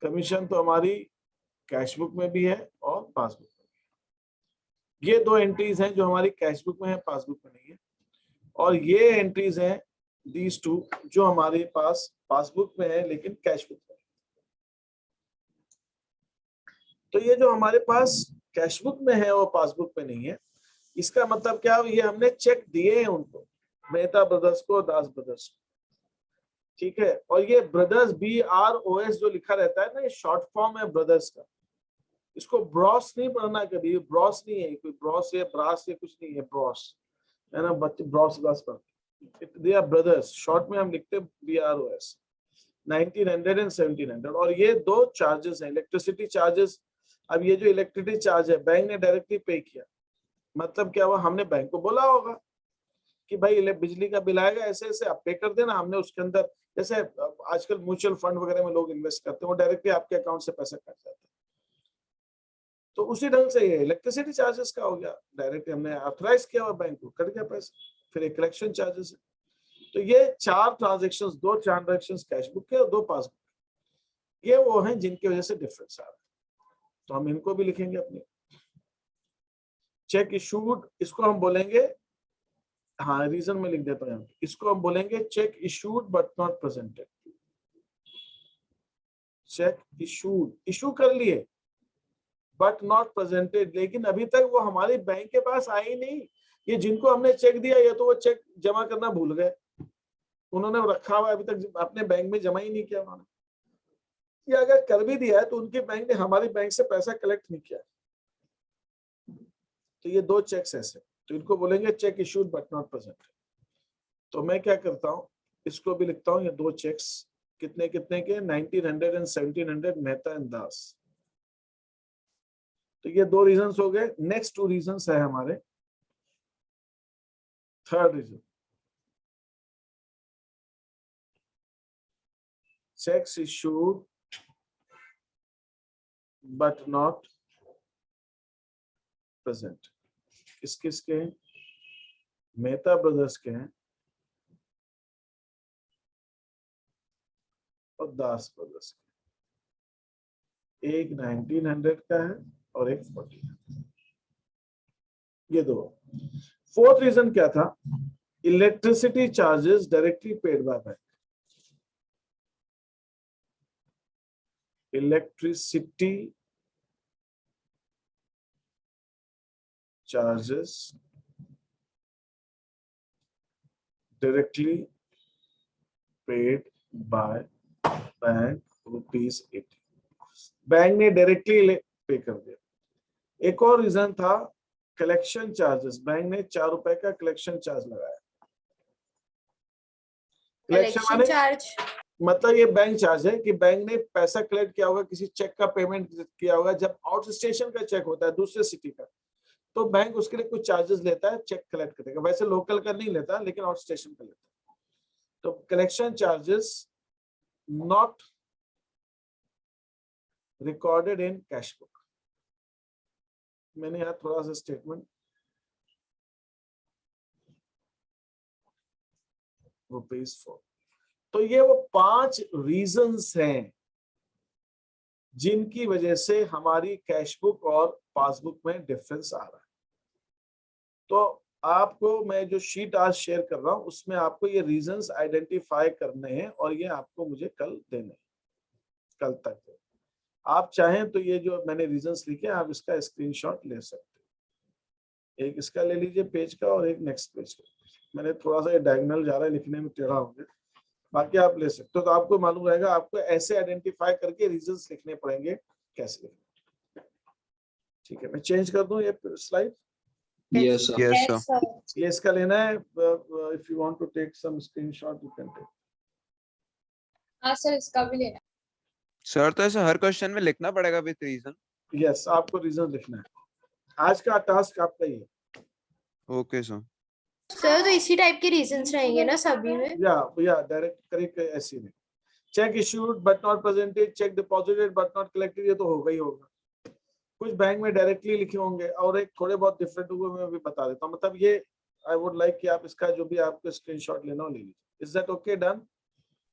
कमीशन तो हमारी कैश बुक में भी है और पासबुक में भी है। ये दो एंट्रीज हैं जो हमारी कैश बुक में है, पासबुक में नहीं है। और ये एंट्रीज हैं दीज टू जो हमारे पास पासबुक में है लेकिन कैश बुक में। तो ये जो हमारे पास कैश बुक में है और पासबुक में नहीं है, इसका मतलब क्या, ये हमने चेक दिए हैं उनको, मेहता ब्रदर्स को, दास ब्रदर्स को, ठीक है। और ये ब्रदर्स BROS जो लिखा रहता है ना, ये शॉर्ट फॉर्म है ब्रदर्स का। इसको ब्रॉस नहीं पढ़ना कभी, ब्रॉस नहीं है, कोई ब्रॉस या ब्रास या कुछ नहीं है, ब्रॉस है ना, बच्चे ब्रॉस पढ़ते। दे आर ब्रदर्स, शॉर्ट में हम लिखते हैं BROS। 1900 and 1700। और ये दो चार्जेस हैं, इलेक्ट्रिसिटी चार्जेस। अब ये जो इलेक्ट्रिसिटी चार्ज है बैंक ने डायरेक्टली पे किया, मतलब क्या हुआ, हमने बैंक को बोला होगा कि भाई बिजली का बिल आएगा ऐसे ऐसे, आप पे कर देना। हमने उसके अंदर, जैसे आजकल म्यूचुअल फंड वगैरह में लोग इन्वेस्ट करते हैं, वो डायरेक्टली आपके अकाउंट से पैसा कट जाता है। तो उसी ढंग से ये इलेक्ट्रिसिटी चार्जेस का हो गया, डायरेक्ट हमने ऑथराइज किया हुआ बैंक को, कट गया पैसा। फिर एक कलेक्शन चार्जेस है। तो ये चार ट्रांजेक्शंस, दो ट्रांजेक्शंस कैश बुक के और दो पासबुक, ये वो हैं जिनकी वजह से डिफरेंस आ रहा है। तो हम इनको भी लिखेंगे अपने। चेक इशूड, इसको हम बोलेंगे, हाँ रीजन में लिख देता हूँ, इसको हम बोलेंगे check issued but not presented. Check issued, issue कर लिए बट नॉट प्रेजेंटेड, लेकिन अभी तक वो हमारे बैंक के पास आई नहीं। ये जिनको हमने चेक दिया, ये तो वो चेक जमा करना भूल गए, उन्होंने रखा हुआ अभी तक अपने बैंक में जमा ही नहीं किया उन्होंने। या अगर कर भी दिया है तो उनके बैंक ने हमारी बैंक से पैसा कलेक्ट नहीं किया। तो ये दो चेक्स ऐसे, तो इनको बोलेंगे check issued but not presented. तो मैं क्या करता हूँ, इसको भी लिखता हूँ, ये दो चेक्स कितने कितने के, 1900 and 1700, मेहता एंड दास। तो ये दो रीजंस हो गए। नेक्स्ट टू रीजंस है हमारे। Third reason, checks issued but not present। किस किस के हैं, मेहता ब्रदर्स के हैं और दास ब्रदर्स के। एक 1900 का है और एक 40। ये दो। फोर्थ रीजन क्या था, electricity charges directly paid by bank. Electricity charges directly paid by bank ₹80। Bank ने डायरेक्टली पे कर दिया। एक और रीजन था कलेक्शन चार्जेस, बैंक ने ₹4 का कलेक्शन चार्ज लगाया। कलेक्शन चार्ज मतलब ये बैंक चार्ज है कि बैंक ने पैसा कलेक्ट किया होगा, किसी चेक का पेमेंट किया होगा। जब आउट स्टेशन का चेक होता है दूसरे सिटी का, तो बैंक उसके लिए कुछ चार्जेस लेता है, चेक कलेक्ट करेगा। वैसे लोकल का नहीं लेता, लेकिन आउट स्टेशन का लेता है। तो collection charges not recorded in cash book. मैंने यहाँ थोड़ा सा स्टेटमेंट ₹4। तो ये वो 5 रीजंस हैं जिनकी वजह से हमारी कैश बुक और पासबुक में डिफरेंस आ रहा है। तो आपको मैं जो शीट आज शेयर कर रहा हूं उसमें आपको ये रीजंस आइडेंटिफाई करने हैं और ये आपको मुझे कल देने हैं, कल तक। आप चाहें तो ये जो मैंने रीजंस लिखे आप इसका स्क्रीनशॉट ले सकते हैं। एक इसका ले लीजिए पेज का और एक नेक्स्ट पेज का। मैंने थोड़ा सा ये डायगोनल जा रहा है लिखने में, टेढ़ा हो गया, बाकी आप ले सकते हो। तो आपको मालूम रहेगा, आपको ऐसे आइडेंटिफाई करके रीजंस लिखने पड़ेंगे कैसे लिखने। ठीक है, मैं चेंज कर दूं ये slide. Yes, sir. Yes, sir. Yes, sir. ये इसका लेना है। If you want to take some screenshot you can take. हाँ सर, इसका भी लेना। सर तो ऐसे हर क्वेश्चन में लिखना पड़ेगा विद रीजन? यस, आपको रीजन लिखना है। आज का टास्क आपका ही है। Okay sir. सर तो इसी टाइप के रीजंस रहेंगे ना सभी में? या डायरेक्ट करेक्ट ऐसे नहीं। Check issued but not presented, check deposited but not collected, ये तो होगा ही होगा। कुछ बैंक में डायरेक्टली लिखे होंगे और एक थोड़े बहुत डिफरेंट हुए मैं भी बता देता हूँ। मतलब ये आई वुड लाइक कि आप इसका जो भी आपको स्क्रीनशॉट लेना हो ले लीजिए। Is that okay? Done?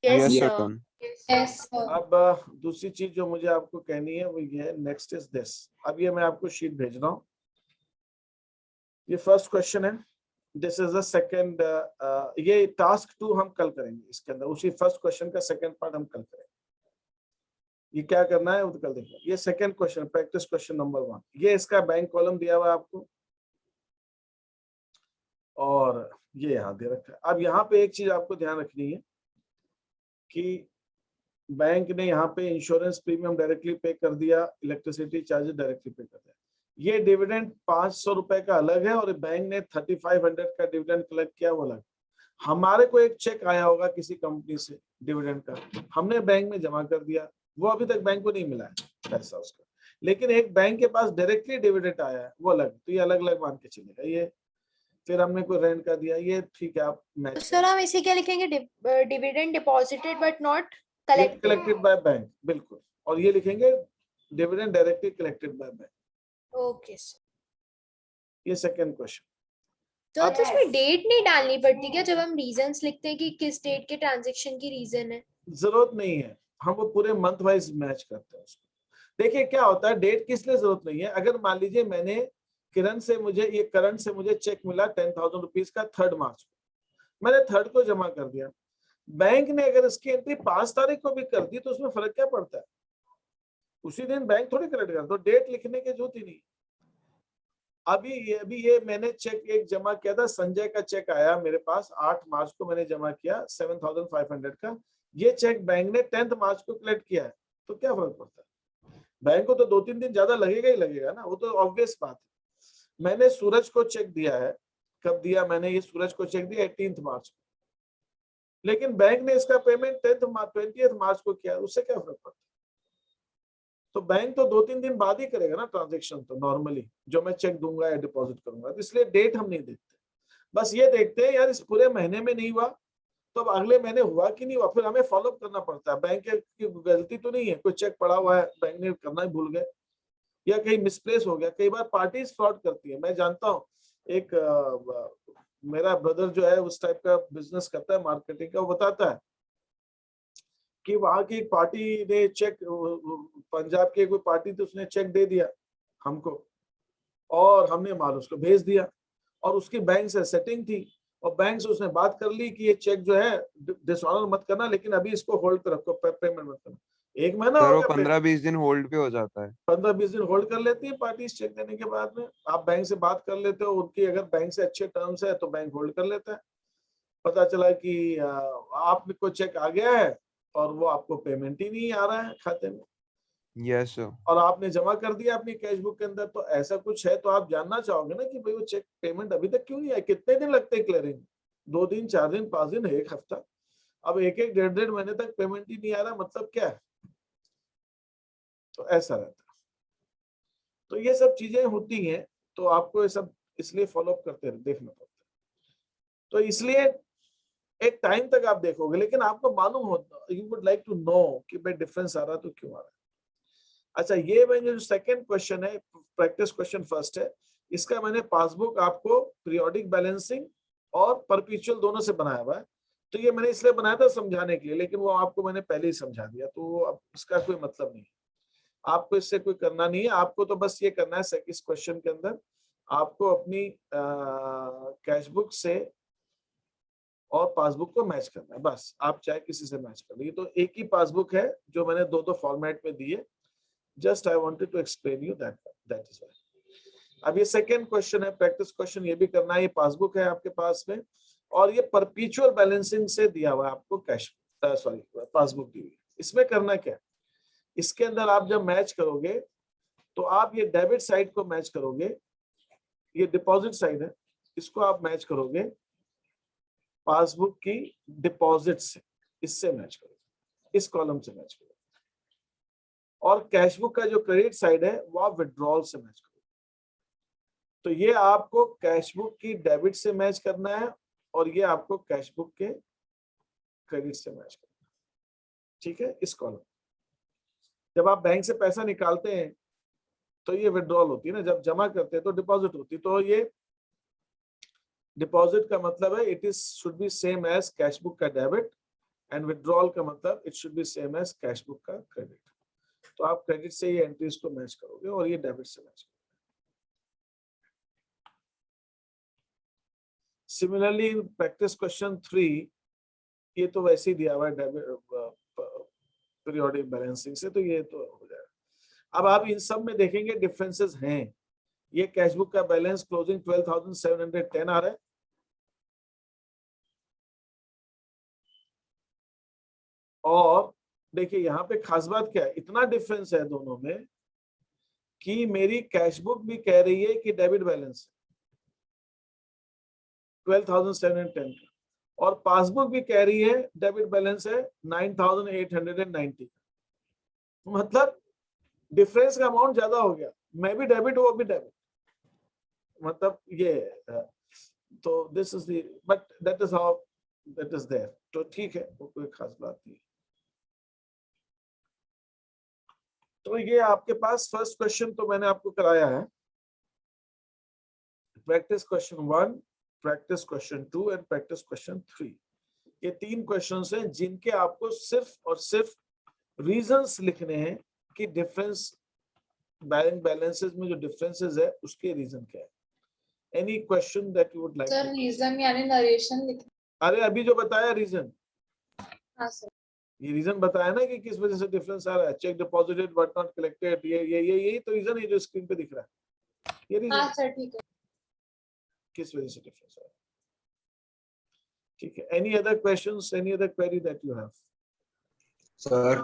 Yes, Yes, sir, sir. done. Yes sir. अब दूसरी चीज जो मुझे आपको कहनी है वो ये है, नेक्स्ट इज दिस। अब ये मैं आपको शीट भेज रहा हूँ। ये फर्स्ट क्वेश्चन है, दिस इज द सेकंड। ये टास्क 2 हम कल करेंगे। इसके अंदर उसी फर्स्ट क्वेश्चन का सेकंड पार्ट हम कल करेंगे। ये क्या करना है वो तो कल देखना। ये second question, practice question number 1। ये इसका बैंक कॉलम दिया हुआ है आपको और ये यहाँ दे रखा है। अब यहाँ पे एक चीज आपको ध्यान रखनी है कि बैंक ने यहाँ पे इंश्योरेंस प्रीमियम डायरेक्टली पे कर दिया, इलेक्ट्रिसिटी चार्जेस डायरेक्टली पे कर दिया। ये डिविडेंड 500 रुपए का अलग है और बैंक ने 3500 का डिविडेंड कलेक्ट किया वो अलग। हमारे को एक चेक आया होगा किसी कंपनी से डिविडेंड का, हमने बैंक में जमा कर दिया, वो अभी तक बैंक को नहीं मिला है पैसा उसका। लेकिन एक बैंक के पास डायरेक्टली डिविडेंड आया है वो अलग, तो ये अलग अलग मान के चलेगा। ये फिर हमने कोई रेंट का दिया, ये ठीक है आप तो मैच सर हम इसे क्या लिखेंगे? Dividend deposited but not collected. Collected by bank, बिल्कुल। और ये लिखेंगे dividend directly collected by bank. Okay sir. ये सेकंड क्वेश्चन। तो इसमें डेट नहीं डालनी पड़ती क्या जब हम रीजंस लिखते हैं कि किस डेट के ट्रांजैक्शन की रीजन है? जरूरत नहीं है, हम वो पूरे मंथ वाइज मैच करते हैं उसको। देखिए क्या होता है, डेट किस लिए जरूरत नहीं है। अगर मान लीजिए मैंने किरण से मुझे ये करंट से मुझे चेक मिला 10,000 रुपीज का 3 मार्च को, मैंने 3 को जमा कर दिया। बैंक ने अगर इसकी एंट्री 5 तारीख को भी कर दी तो उसमें फर्क क्या पड़ता है? उसी दिन बैंक थोड़ी क्रेडिट कर, तो डेट लिखने की जरूरत ही नहीं। अभी ये मैंने चेक एक जमा किया था, संजय का चेक आया मेरे पास 8 मार्च को, मैंने जमा किया 7,500 का। ये चेक बैंक ने 10 मार्च को कलेक्ट किया है, तो क्या फर्क पड़ता है? बैंक को तो 2-3 दिन ज्यादा लगेगा ही लगेगा ना, वो तो ऑब्वियस बात है। मैंने सूरज को चेक दिया है, कब दिया मैंने? ये सूरज को चेक दिया 18 मार्च को, लेकिन बैंक ने इसका पेमेंट 20 मार्च को किया, उससे क्या फर्क पड़ता है? तो बैंक तो 2-3 दिन बाद ही करेगा ना ट्रांजैक्शन, तो नॉर्मली जो मैं चेक दूंगा या डिपॉजिट करूंगा। तो इसलिए डेट हम नहीं देखते, बस ये देखते हैं यार इस पूरे महीने में नहीं हुआ तो अब अगले महीने हुआ कि नहीं हुआ, फिर हमें फॉलोअप करना पड़ता है। बैंक की गलती तो नहीं है, कोई चेक पड़ा हुआ है बैंक ने करना ही भूल गए या कहीं मिसप्लेस हो गया। कई बार पार्टीज फ्रॉड करती है, मैं जानता हूँ। एक मेरा ब्रदर जो है उस टाइप का बिजनेस करता है मार्केटिंग का, वो बताता है कि वहां की एक पार्टी ने चेक, पंजाब की कोई पार्टी थी, उसने चेक दे दिया हमको और हमने माल उसको भेज दिया और उसकी बैंक से सेटिंग थी और बैंक से उसने बात कर ली कि ये चेक जो है डिसऑनर मत करना, लेकिन अभी इसको होल्ड पे रखो, पेमेंट मत करना। 1 महीना सर हो वो गया, 15-20 दिन होल्ड पे हो जाता है। 15-20 दिन होल्ड कर लेती है पार्टी चेक देने के बाद में। आप बैंक से बात कर लेते हो, उनकी अगर बैंक से अच्छे टर्म्स है तो बैंक होल्ड कर लेता है। पता चला कि आपको चेक आ गया है और वो आपको पेमेंट ही नहीं आ रहा है खाते में, यस सर। और आपने जमा कर दिया अपनी कैश बुक के अंदर। तो ऐसा कुछ है तो आप जानना चाहोगे ना कि भाई वो चेक पेमेंट अभी तक क्यों नहीं आया, कितने दिन लगते हैं क्लियरिंग? 2 दिन, 4 दिन, 5 दिन, 1 हफ्ता। अब 1-1, 1.5 महीने तक पेमेंट ही नहीं आ रहा, मतलब क्या है? तो ऐसा रहता है। तो ये सब चीजें होती हैं, तो आपको ये सब इसलिए फॉलोअप करते देखना पड़ता है। तो इसलिए एक टाइम तक आप देखोगे, लेकिन आपको मालूम होता, you would like to know कि भाई डिफरेंस आ रहा तो क्यों आ रहा है। अच्छा, ये मैंने जो सेकंड क्वेश्चन है, प्रैक्टिस क्वेश्चन फर्स्ट है, इसका मैंने पासबुक आपको पीरियोडिक बैलेंसिंग और परपेचुअल दोनों से बनाया हुआ है। तो ये मैंने इसलिए बनाया था समझाने के लिए, लेकिन वो आपको मैंने पहले ही समझा दिया, तो अब इसका कोई मतलब नहीं है। आपको इससे कोई करना नहीं है, आपको तो बस ये करना है इस क्वेश्चन के अंदर आपको अपनी कैशबुक से और पासबुक को मैच करना है, बस आप चाहे किसी से मैच कर लीजिए। तो एक ही पासबुक है जो मैंने दो दो फॉर्मेट में दी है, just I wanted to explain you that is why. अब ये सेकंड क्वेश्चन है, प्रैक्टिस क्वेश्चन, ये भी करना है। ये पासबुक है आपके पास में और ये परपेचुअल बैलेंसिंग से दिया हुआ है आपको कैश सॉरी पासबुक दी हुई। इसमें करना क्या है, इसके अंदर आप जब मैच करोगे तो आप ये डेबिट साइड को मैच करोगे, ये डिपॉजिट साइड है, इसको आप मैच करोगे पासबुक की डिपॉजिट से, इससे मैच करोगे, इस कॉलम से मैच करोगे। और कैशबुक का जो क्रेडिट साइड है वो आप विड्रॉल से मैच करोगे। तो ये आपको कैशबुक की डेबिट से मैच करना है और ये आपको कैशबुक के क्रेडिट से मैच करना है, ठीक है। इस कॉलम जब आप बैंक से पैसा निकालते हैं तो ये विड्रॉल होती है ना, जब जमा करते हैं तो डिपॉजिट होती है। तो ये डिपॉजिट का मतलब है it is should be same as cashbook का डेबिट, एंड विड्रॉल का मतलब it should be same as cashbook का क्रेडिट। तो आप क्रेडिट से ये एंट्रीज को मैच करोगे और ये डेबिट से मैच करोगे। सिमिलरली इन प्रैक्टिस क्वेश्चन 3, ये तो वैसे ही दिया हुआ है डेबिट पीरियोडिक बैलेंसिंग से, तो ये तो हो जाएगा। अब आप इन सब में देखेंगे डिफरेंसेस हैं। ये कैशबुक का बैलेंस क्लोजिंग 12,710 आ रहा है, और देखिए यहाँ पे खास बात क्या है, इतना डिफरेंस है दोनों में कि मेरी कैशबुक भी कह रही है कि डेबिट बैलेंस 12,710 का, और पासबुक भी कह रही है डेबिट बैलेंस है 9,890। मतलब डिफरेंस का अमाउंट ज्यादा हो गया, मैं भी डेबिट वो भी डेबिट, मतलब ये तो this is the but that is how that is there. तो ठीक है, वो कोई खास बात नहीं। तो ये आपके पास फर्स्ट क्वेश्चन तो मैंने आपको कराया है, practice question 1, practice question 2 and practice question 3। ये 3 क्वेश्चंस हैं जिनके आपको सिर्फ और सिर्फ रीजंस लिखने हैं कि डिफरेंस बैंक बैलेंसेस में जो डिफरेंसेस है उसके रीजन क्या है। Any question that you would like? Sir reason यानी नरेशन लिखना। अरे अभी जो बताया रीजन, हाँ सर। ये रीजन बताया ना कि किस वजह से डिफरेंस आ रहा है, check deposited but not collected, ये यही तो रीजन है जो स्क्रीन पे दिख रहा है, ये रीजन हाँ सर ठीक है। किस वजह से डिफरेंस आ रहा है। ठीक है, any other questions, any other query that you have? Sir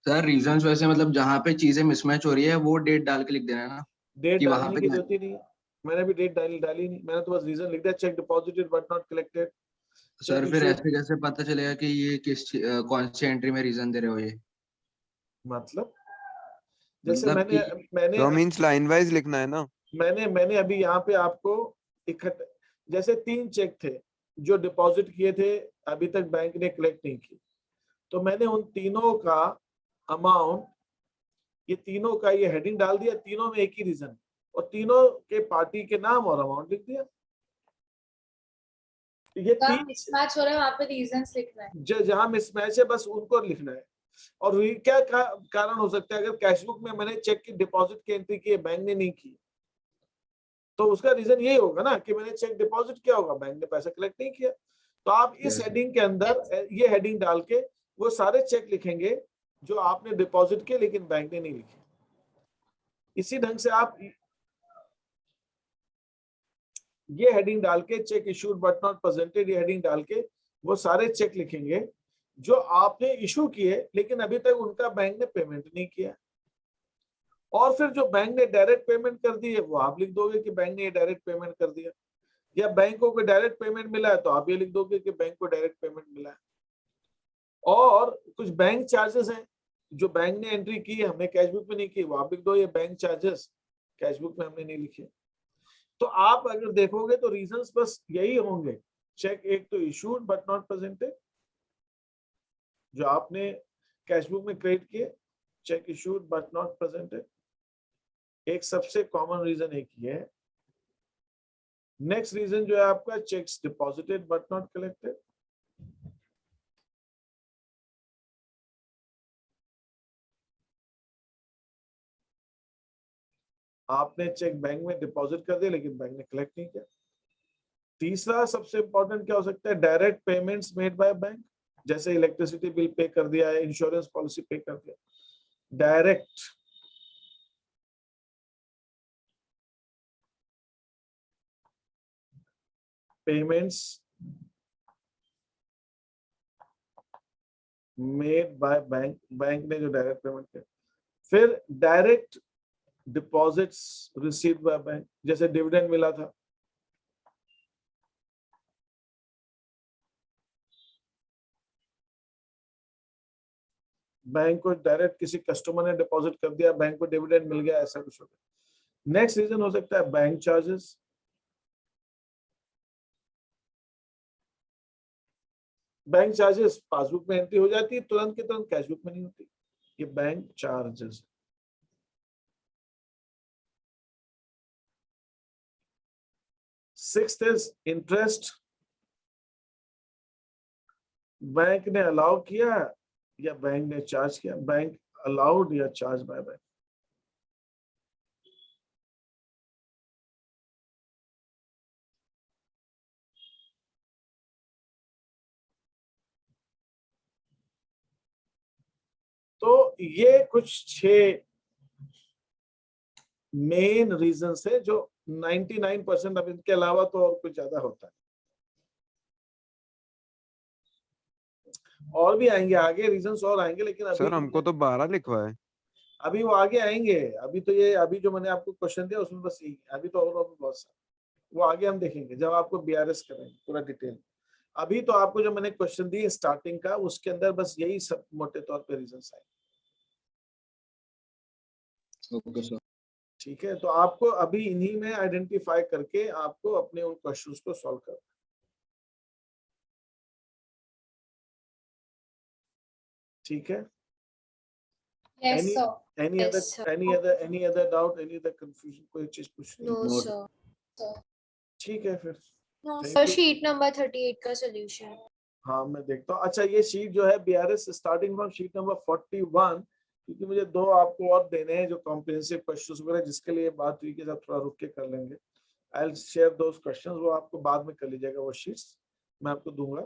sir reasons वैसे मतलब जहाँ पे चीजें मिसमैच हो रही है वो डेट डाल के लिख देना है ना, डेट कि वहाँ डालने पे की क्या- जरूरत ही नहीं है, मैंने भी डेट डाली नहीं, मैंने तो बस रीजन लिख दिया, check deposited but not collected. Sir फिर ऐसे कैसे पता चलेगा कि ये कौन सी एंट्री में रीजन दे रहे हो? ये मतलब जैसे मतलब मैंने कि मैंने तो मींस लाइन वाइज लिखना है ना। मैंने अभी यहाँ पे आपको इकट्ठा, जैसे 3 चेक थे जो डिपॉजिट किए थे, अभी तक बैंक ने कलेक्ट नहीं की, तो मैंने उन तीनों का अमाउंट, ये तीनों का ये हेडिंग डाल दिया, तीनों में एक ही रीजन और तीनों के पार्टी के नाम और अमाउंट लिख दिया। ये तीन मिसमैच हो रहा है वहाँ पे रीजंस लिखना है। जहां मिसमैच है बस उनको लिखना है। और क्या कारण हो सकता है, अगर कैशबुक में मैंने चेक की डिपॉजिट की एंट्री की है, बैंक ने नहीं की, तो उसका रीजन यही होगा ना कि मैंने चेक डिपॉजिट किया होगा, बैंक ने पैसा कलेक्ट नहीं किया। तो आप इस Yes. हेडिंग के अंदर ये हेडिंग डाल के वो सारे चेक लिखेंगे जो आपने डिपॉजिट किए लेकिन बैंक ने नहीं लिखे। इसी ढंग से आप ये हेडिंग डाल के check issued but not presented, ये हेडिंग डाल के वो सारे चेक लिखेंगे जो आपने इशू किए लेकिन अभी तक उनका बैंक ने पेमेंट नहीं किया। और फिर जो बैंक ने डायरेक्ट पेमेंट कर दी है वो आप लिख दोगे कि बैंक ने ये डायरेक्ट पेमेंट कर दिया, या बैंक को डायरेक्ट पेमेंट मिला है तो आप ये लिख दोगे कि बैंक को डायरेक्ट पेमेंट मिला है। और कुछ बैंक चार्जेस हैं जो बैंक ने एंट्री की है, हमने कैशबुक में नहीं की, वो आप लिख दो ये बैंक चार्जेस कैशबुक में हमने नहीं लिखे। तो आप अगर देखोगे तो रीजंस बस यही होंगे, चेक एक तो इशूड बट नॉट प्रेजेंटेड जो आपने कैशबुक में क्रेडिट किए, check issued but not presented, एक सबसे कॉमन रीजन एक ही है। नेक्स्ट रीजन जो है आपका checks deposited but not collected, आपने चेक बैंक में डिपॉजिट कर दिया लेकिन बैंक ने कलेक्ट नहीं किया। तीसरा सबसे इंपॉर्टेंट क्या हो सकता है, direct payments made by bank, जैसे इलेक्ट्रिसिटी बिल पे कर दिया है, इंश्योरेंस पॉलिसी पे कर दिया, direct payments made by bank, bank ने जो डायरेक्ट पेमेंट किया। फिर direct deposits received by bank, जैसे डिविडेंड मिला था, बैंक को डायरेक्ट किसी कस्टमर ने डिपॉजिट कर दिया, बैंक को डिविडेंड मिल गया, ऐसा कुछ हो गया। नेक्स्ट रीजन हो सकता है bank charges. Bank charges passbook में एंट्री हो जाती है तुरंत के तुरंत, कैशबुक में नहीं होती, ये bank charges. Sixth is interest, bank ने अलाउ किया या बैंक ने चार्ज किया, बैंक अलाउड या चार्ज बाय बैंक। तो ये कुछ 6 मेन रीजन है जो 99%, अब इनके अलावा तो और कुछ ज्यादा होता है, और भी आएंगे आगे रीजंस और आएंगे, लेकिन अभी सर हमको तो 12 लिखवा है। अभी वो आगे आएंगे। अभी तो ये अभी जो मैंने आपको क्वेश्चन दिया उसमें बस यही, अभी तो और बहुत सारे, वो आगे हम देखेंगे जब आपको बीआरएस करेंगे पूरा डिटेल। अभी तो आपको जो मैंने क्वेश्चन दिए स्टार्टिंग का, उसके अंदर बस यही सब मोटे तौर पे रीजंस आए। Okay sir. ठीक है, तो आपको अभी इन्हीं में आइडेंटिफाई करके आपको अपने उन क्वेश्चंस को सॉल्व करना। ठीक है, Yes, Any- sir. any Yes, other sir. any other doubt, any other confusion, कोई चीज पूछनी है? No Note. सर। ठीक है फिर, No, Thank sir you. Sheet number 38 का सॉल्यूशन। हाँ मैं देखता हूँ। अच्छा ये शीट जो है BRS starting from sheet number 41, क्योंकि मुझे 2 आपको और देने हैं जो कॉम्प्रिहेंसिव क्वेश्चंस वगैरह, जिसके लिए बात हुई कि साथ थोड़ा रुक के कर लेंगे। I will share those questions, वो आपको बाद में कर लीजिएगा, वो शीट्स मैं आपको दूंगा।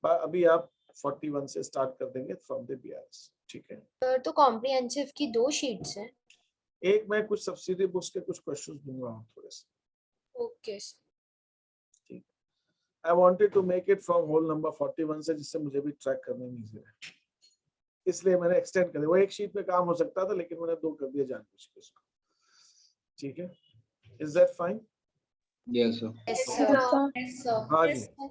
अभी आप 41 से स्टार्ट कर देंगे फ्रॉम द बीआरएस। ठीक है, सर तो कॉम्प्रिहेंसिव की 2 शीट्स हैं। एक मैं कुछ सब्सिडी बुक्स के कुछ क्वेश्चंस दूंगा थोड़े से। Okay sir. I wanted to make it from whole number 41 से, जिससे मुझे भी ट्रैक करने में इजी है, इसलिए मैंने एक्सटेंड कर दिया। वो एक शीट पे काम हो सकता था लेकिन मैंने 2 कर दिया जानबूझ के उसको। ठीक है, is that fine? Yes sir. Yes Yes, sir. sir. Yes, sir. हाँ Yes, जी, sir.